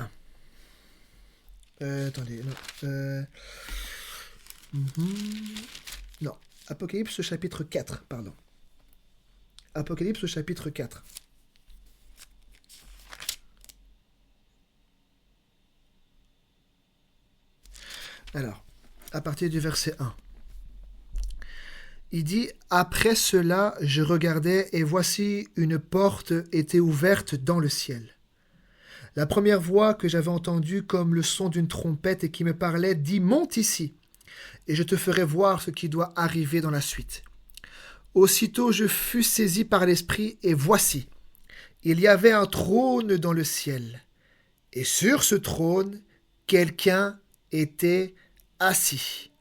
1. Attendez, non. Non, Apocalypse chapitre 4, pardon. Apocalypse chapitre 4. Alors, à partir du verset 1. Il dit, « Après cela, je regardais, et voici une porte était ouverte dans le ciel. La première voix que j'avais entendue comme le son d'une trompette et qui me parlait dit « Monte ici, et je te ferai voir ce qui doit arriver dans la suite. » Aussitôt je fus saisi par l'Esprit, et voici, il y avait un trône dans le ciel, et sur ce trône, quelqu'un était assis.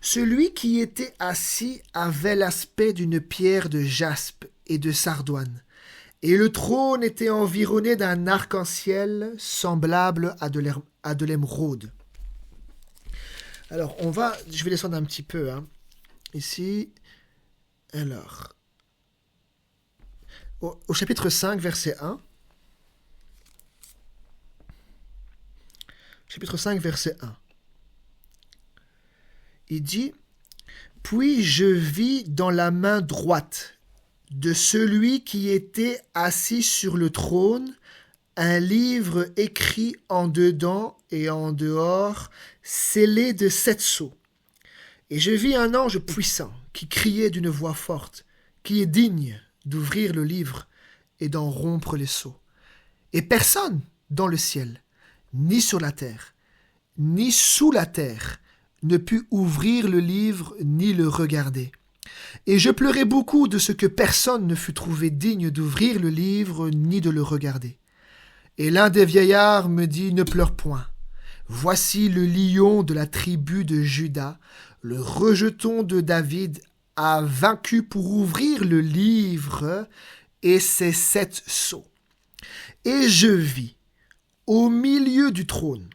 Celui qui était assis avait l'aspect d'une pierre de jaspe et de sardoine, et le trône était environné d'un arc-en-ciel semblable à de l'émeraude. Alors, je vais descendre un petit peu, ici. Alors, au chapitre 5, verset 1. Chapitre 5, verset 1. Il dit, « Puis je vis dans la main droite de celui qui était assis sur le trône, un livre écrit en dedans et en dehors, scellé de 7 sceaux. Et je vis un ange puissant qui criait d'une voix forte, qui est digne d'ouvrir le livre et d'en rompre les sceaux. Et personne dans le ciel, ni sur la terre, ni sous la terre, ne put ouvrir le livre ni le regarder. Et je pleurais beaucoup de ce que personne ne fut trouvé digne d'ouvrir le livre ni de le regarder. Et l'un des vieillards me dit, « Ne pleure point. Voici le lion de la tribu de Juda, le rejeton de David, a vaincu pour ouvrir le livre et ses 7 sceaux. » Et je vis, au milieu du trône,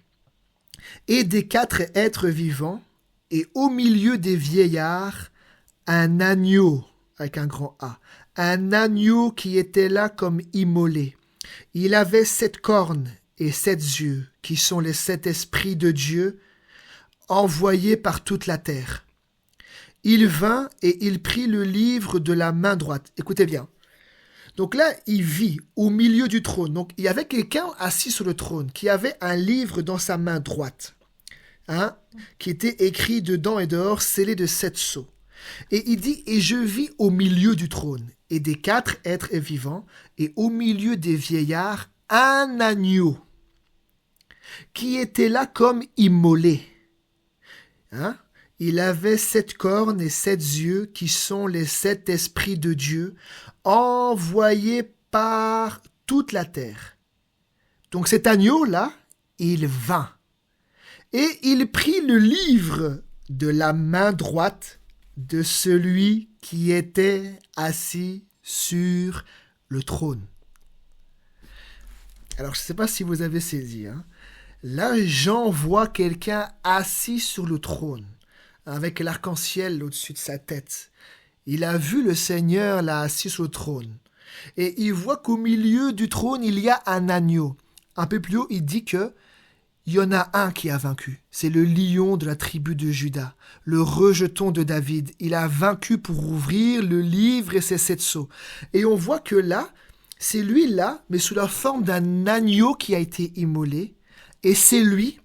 et des 4 êtres vivants, et au milieu des vieillards, un agneau, avec un grand A, un agneau qui était là comme immolé. Il avait 7 cornes et 7 yeux, qui sont les 7 esprits de Dieu, envoyés par toute la terre. Il vint et il prit le livre de la main droite. Écoutez bien. Donc là, il vit au milieu du trône. Donc il y avait quelqu'un assis sur le trône, qui avait un livre dans sa main droite, qui était écrit dedans et dehors, scellé de 7 sceaux. Et il dit, « Et je vis au milieu du trône, et des 4 êtres vivants, et au milieu des vieillards, un agneau, qui était là comme immolé. » Il avait 7 cornes et 7 yeux, qui sont les 7 esprits de Dieu, envoyés par toute la terre. Donc cet agneau-là, il vint. Et il prit le livre de la main droite de celui qui était assis sur le trône. Alors, je ne sais pas si vous avez saisi. Là, Jean voit quelqu'un assis sur le trône, avec l'arc-en-ciel au-dessus de sa tête. Il a vu le Seigneur là assis sur le trône. Et il voit qu'au milieu du trône, il y a un agneau. Un peu plus haut, il dit que il y en a un qui a vaincu. C'est le lion de la tribu de Juda, le rejeton de David. Il a vaincu pour ouvrir le livre et ses 7 sceaux. Et on voit que là, c'est lui là, mais sous la forme d'un agneau qui a été immolé. Et c'est lui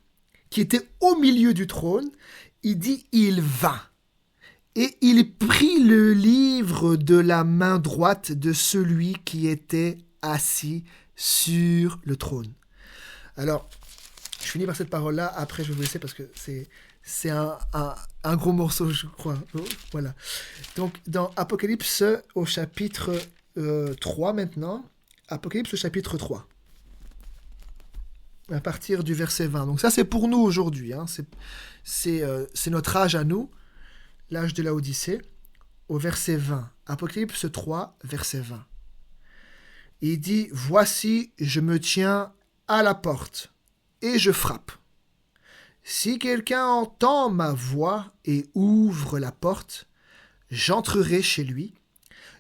qui était au milieu du trône. Il dit, il vint. Et il prit le livre de la main droite de celui qui était assis sur le trône. Alors, je finis par cette parole-là, après je vais vous laisser parce que c'est un gros morceau, je crois. Voilà. Donc, dans Apocalypse au chapitre 3 maintenant, Apocalypse au chapitre 3, à partir du verset 20. Donc ça, c'est pour nous aujourd'hui. Hein. C'est notre âge à nous, l'âge de la Odyssée, au verset 20. Apocalypse 3, verset 20. Il dit, « Voici, je me tiens à la porte. Et je frappe. Si quelqu'un entend ma voix et ouvre la porte, j'entrerai chez lui,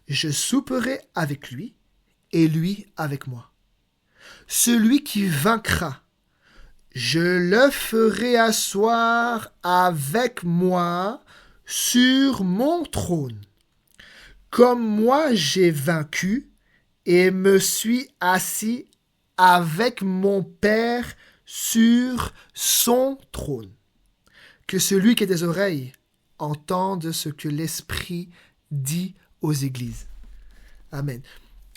je souperai avec lui, et lui avec moi. Celui qui vaincra, je le ferai asseoir avec moi sur mon trône, comme moi j'ai vaincu et me suis assis avec mon Père sur son trône. Que celui qui a des oreilles entende ce que l'Esprit dit aux églises. » Amen.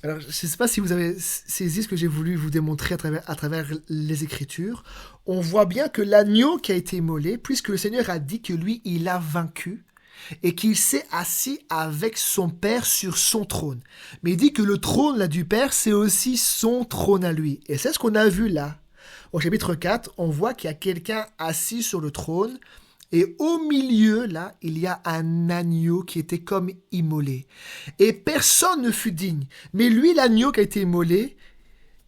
Alors, je ne sais pas si vous avez saisi ce que j'ai voulu vous démontrer à travers les Écritures. On voit bien que l'agneau qui a été immolé, puisque le Seigneur a dit que lui, il a vaincu, et qu'il s'est assis avec son Père sur son trône. Mais il dit que le trône là, du Père, c'est aussi son trône à lui. Et c'est ce qu'on a vu là. Au chapitre 4, on voit qu'il y a quelqu'un assis sur le trône, et au milieu, là, il y a un agneau qui était comme immolé. Et personne ne fut digne. Mais lui, l'agneau qui a été immolé,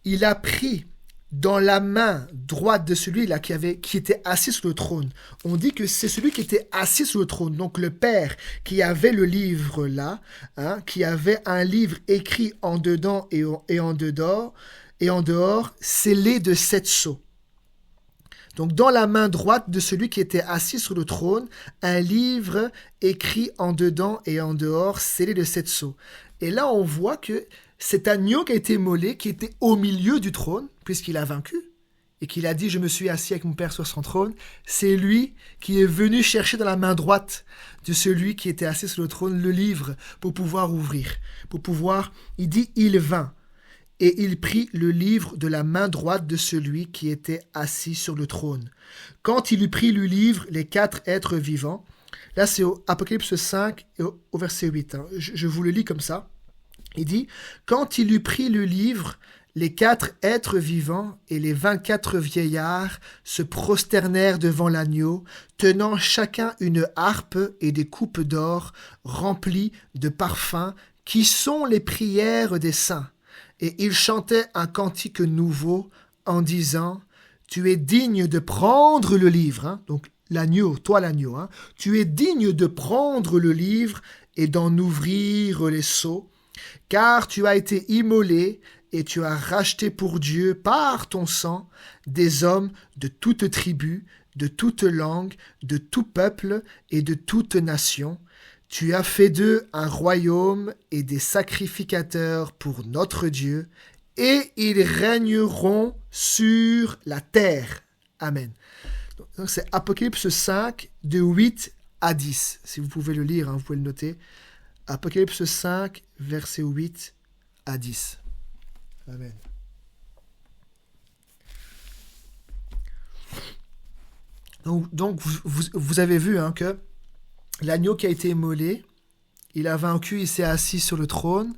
il a pris dans la main droite de celui-là qui était assis sur le trône. On dit que c'est celui qui était assis sur le trône, donc le Père qui avait le livre là, hein, qui avait un livre écrit en dedans et en dehors, scellé de 7 sceaux. Donc dans la main droite de celui qui était assis sur le trône, un livre écrit en dedans et en dehors, scellé de 7 sceaux. Et là on voit que cet agneau qui a été immolé, qui était au milieu du trône, puisqu'il a vaincu, et qu'il a dit « Je me suis assis avec mon Père sur son trône », c'est lui qui est venu chercher dans la main droite de celui qui était assis sur le trône le livre pour pouvoir ouvrir. Il dit « Il vint ». Et il prit le livre de la main droite de celui qui était assis sur le trône. Quand il eut pris le livre, les 4 êtres vivants, là c'est au Apocalypse 5 et au verset 8, hein, je vous le lis comme ça. Il dit, quand il eut pris le livre, les 4 êtres vivants et les 24 vieillards se prosternèrent devant l'agneau, tenant chacun une harpe et des coupes d'or remplies de parfums, qui sont les prières des saints. Et ils chantaient un cantique nouveau en disant « Tu es digne de prendre le livre. Hein, » donc l'agneau, toi l'agneau. Hein, « Tu es digne de prendre le livre et d'en ouvrir les sceaux, car tu as été immolé et tu as racheté pour Dieu par ton sang des hommes de toute tribu, de toute langue, de tout peuple et de toute nation. Tu as fait d'eux un royaume et des sacrificateurs pour notre Dieu, et ils régneront sur la terre. » Amen. Donc c'est Apocalypse 5, de 8 à 10. Si vous pouvez le lire, hein, vous pouvez le noter. Apocalypse 5, versets 8 à 10. Amen. Donc vous avez vu hein, que l'agneau qui a été immolé, il a vaincu, il s'est assis sur le trône,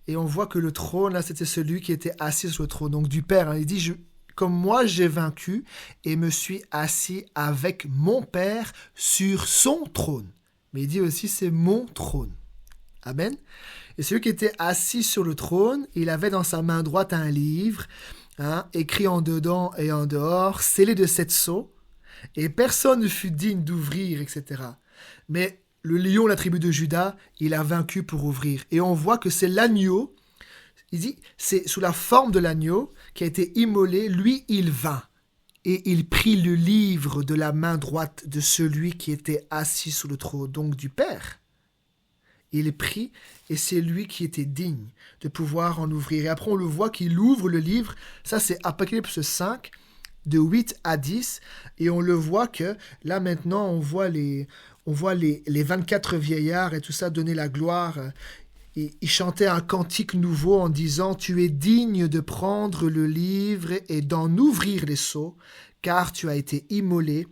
et on voit que le trône, là, c'était celui qui était assis sur le trône, donc du Père. Hein. Il dit, comme moi j'ai vaincu, et me suis assis avec mon Père sur son trône. Mais il dit aussi, c'est mon trône. Amen. Et celui qui était assis sur le trône, il avait dans sa main droite un livre, hein, écrit en dedans et en dehors, scellé de 7 sceaux, et personne ne fut digne d'ouvrir, etc. Mais le lion, la tribu de Juda, il a vaincu pour ouvrir. Et on voit que c'est l'agneau, il dit, c'est sous la forme de l'agneau qui a été immolé, lui, il vint. Et il prit le livre de la main droite de celui qui était assis sur le trône, donc du Père. Il prit, et c'est lui qui était digne de pouvoir en ouvrir. Et après, on le voit qu'il ouvre le livre. Ça, c'est Apocalypse 5, de 8 à 10. Et on le voit que, là, maintenant, on voit les 24 vieillards et tout ça donner la gloire. Et ils chantaient un cantique nouveau en disant « Tu es digne de prendre le livre et d'en ouvrir les sceaux, car tu as été immolé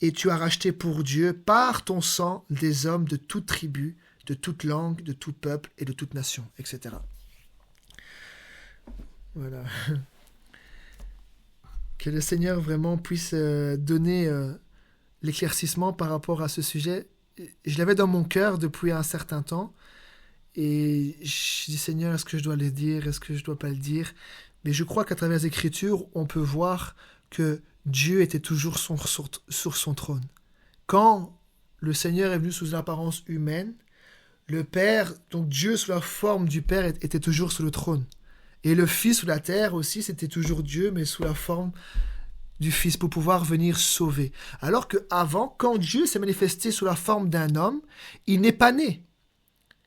et tu as racheté pour Dieu par ton sang des hommes de toute tribu, de toute langue, de tout peuple et de toute nation, etc. » Voilà. Que le Seigneur vraiment puisse donner l'éclaircissement par rapport à ce sujet. Je l'avais dans mon cœur depuis un certain temps. Et je dis, Seigneur, est-ce que je dois le dire? Est-ce que je ne dois pas le dire? Mais je crois qu'à travers les Écritures, on peut voir que Dieu était toujours sur son trône. Quand le Seigneur est venu sous une apparence humaine, le Père, donc Dieu sous la forme du Père, était toujours sur le trône. Et le Fils sous la terre aussi, c'était toujours Dieu, mais sous la forme du Fils pour pouvoir venir sauver. Alors qu'avant, quand Dieu s'est manifesté sous la forme d'un homme, il n'est pas né.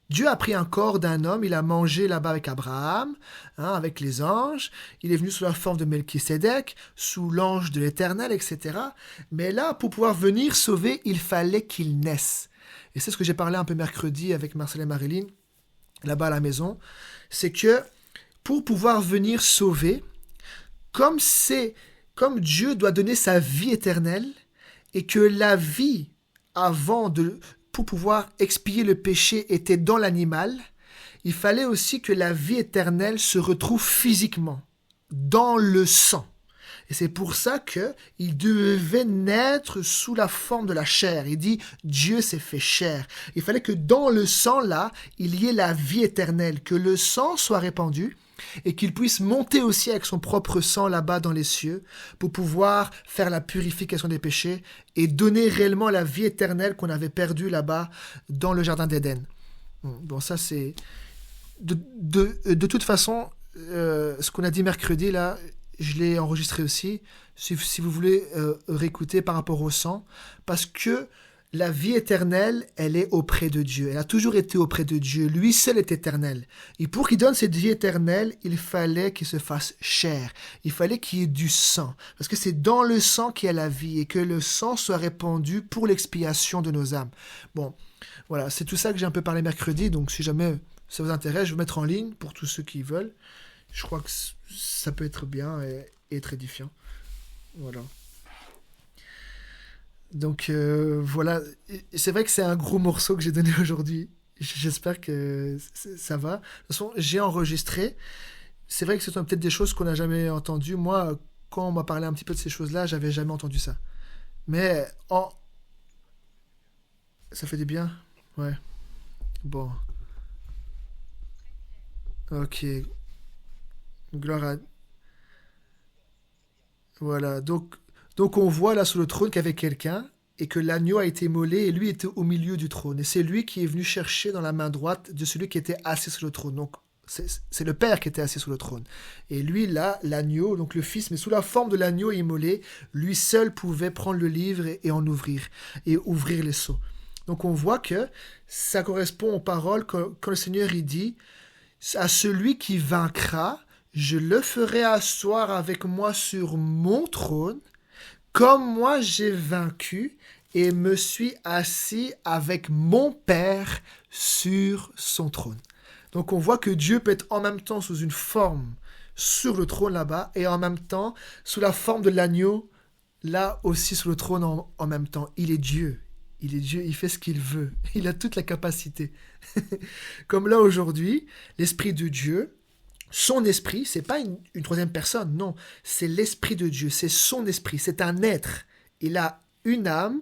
Dieu a pris un corps d'un homme, il a mangé là-bas avec Abraham, avec les anges, il est venu sous la forme de Melchisédek, sous l'ange de l'Éternel, etc. Mais là, pour pouvoir venir sauver, il fallait qu'il naisse. Et c'est ce que j'ai parlé un peu mercredi avec Marcel et Marilyn, là-bas à la maison, c'est que pour pouvoir venir sauver, comme Dieu doit donner sa vie éternelle, et que la vie, pour pouvoir expier le péché, était dans l'animal, il fallait aussi que la vie éternelle se retrouve physiquement, dans le sang. Et c'est pour ça qu'il devait naître sous la forme de la chair. Il dit, Dieu s'est fait chair. Il fallait que dans le sang, là, il y ait la vie éternelle, que le sang soit répandu, et qu'il puisse monter aussi avec son propre sang là-bas dans les cieux pour pouvoir faire la purification des péchés et donner réellement la vie éternelle qu'on avait perdue là-bas dans le jardin d'Éden. Bon, ça c'est... De toute façon, ce qu'on a dit mercredi, là, je l'ai enregistré aussi, si vous voulez réécouter par rapport au sang, parce que la vie éternelle, elle est auprès de Dieu. Elle a toujours été auprès de Dieu. Lui seul est éternel. Et pour qu'il donne cette vie éternelle, il fallait qu'il se fasse chair. Il fallait qu'il y ait du sang. Parce que c'est dans le sang qu'il y a la vie et que le sang soit répandu pour l'expiation de nos âmes. Bon, voilà, c'est tout ça que j'ai un peu parlé mercredi. Donc si jamais ça vous intéresse, je vais mettre en ligne pour tous ceux qui veulent. Je crois que ça peut être bien et être édifiant. Voilà. Donc voilà, c'est vrai que c'est un gros morceau que j'ai donné aujourd'hui. J'espère que ça va. De toute façon, j'ai enregistré. C'est vrai que ce sont peut-être des choses qu'on n'a jamais entendues. Moi, quand on m'a parlé un petit peu de ces choses-là, j'avais jamais entendu ça. Mais ça fait du bien. Ouais. Bon. Ok. Gloire à... Voilà. Donc on voit là sur le trône qu'il y avait quelqu'un et que l'agneau a été immolé et lui était au milieu du trône. Et c'est lui qui est venu chercher dans la main droite de celui qui était assis sur le trône. Donc c'est le Père qui était assis sur le trône. Et lui là, l'agneau, donc le Fils, mais sous la forme de l'agneau immolé, lui seul pouvait prendre le livre et en ouvrir, et ouvrir les sceaux. Donc on voit que ça correspond aux paroles quand le Seigneur il dit « À celui qui vaincra, je le ferai asseoir avec moi sur mon trône, comme moi j'ai vaincu et me suis assis avec mon Père sur son trône. » Donc on voit que Dieu peut être en même temps sous une forme sur le trône là-bas et en même temps sous la forme de l'agneau là aussi sur le trône en même temps. Il est Dieu. Il est Dieu, il fait ce qu'il veut. Il a toute la capacité. Comme là aujourd'hui, l'Esprit de Dieu, son esprit, c'est pas une troisième personne, non, c'est l'esprit de Dieu, c'est son esprit, c'est un être. Il a une âme,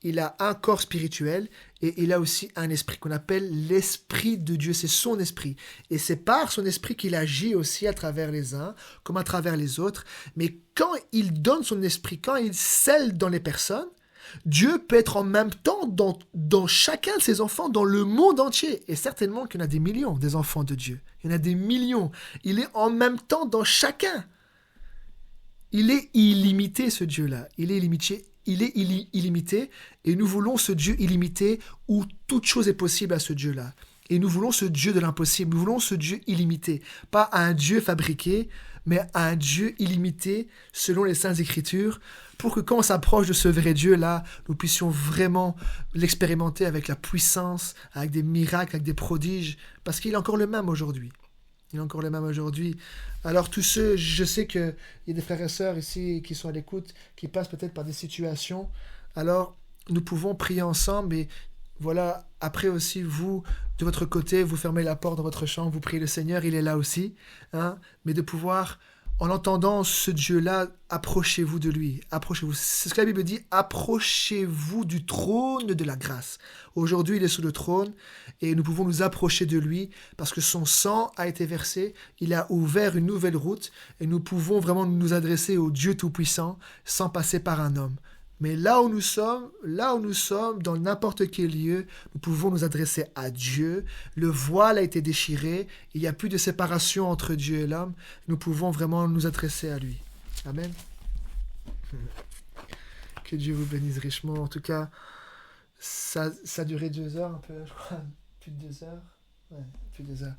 il a un corps spirituel et il a aussi un esprit qu'on appelle l'esprit de Dieu, c'est son esprit. Et c'est par son esprit qu'il agit aussi à travers les uns comme à travers les autres. Mais quand il donne son esprit, quand il scelle dans les personnes, Dieu peut être en même temps dans chacun de ses enfants, dans le monde entier. Et certainement qu'il y en a des millions, des enfants de Dieu. Il y en a des millions. Il est en même temps dans chacun. Il est illimité, ce Dieu-là. Il est illimité, et nous voulons ce Dieu illimité où toute chose est possible à ce Dieu-là. Et nous voulons ce Dieu de l'impossible. Nous voulons ce Dieu illimité. Pas un Dieu fabriqué, mais un Dieu illimité selon les Saintes Écritures, pour que quand on s'approche de ce vrai Dieu-là, nous puissions vraiment l'expérimenter avec la puissance, avec des miracles, avec des prodiges, parce qu'il est encore le même aujourd'hui. Il est encore le même aujourd'hui. Alors tous ceux, je sais qu'il y a des frères et sœurs ici qui sont à l'écoute, qui passent peut-être par des situations. Alors nous pouvons prier ensemble et voilà, après aussi vous, de votre côté, vous fermez la porte de votre chambre, vous priez le Seigneur, il est là aussi. Hein, mais de pouvoir, en entendant ce Dieu-là, approchez-vous de lui. Approchez-vous. C'est ce que la Bible dit, approchez-vous du trône de la grâce. Aujourd'hui, il est sur le trône et nous pouvons nous approcher de lui parce que son sang a été versé, il a ouvert une nouvelle route et nous pouvons vraiment nous adresser au Dieu Tout-Puissant sans passer par un homme. Mais là où nous sommes, dans n'importe quel lieu, nous pouvons nous adresser à Dieu. Le voile a été déchiré, il n'y a plus de séparation entre Dieu et l'homme. Nous pouvons vraiment nous adresser à lui. Amen. Que Dieu vous bénisse richement. En tout cas, ça a duré 2 heures, un peu, je crois, plus de 2 heures. Ouais, plus de 2 heures.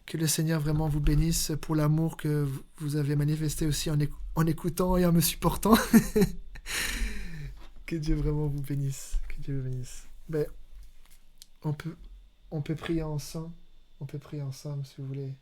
Que le Seigneur vraiment vous bénisse pour l'amour que vous avez manifesté aussi en écoutant et en me supportant. Que Dieu vraiment vous bénisse. Que Dieu vous bénisse. Ben, on peut prier ensemble. On peut prier ensemble si vous voulez.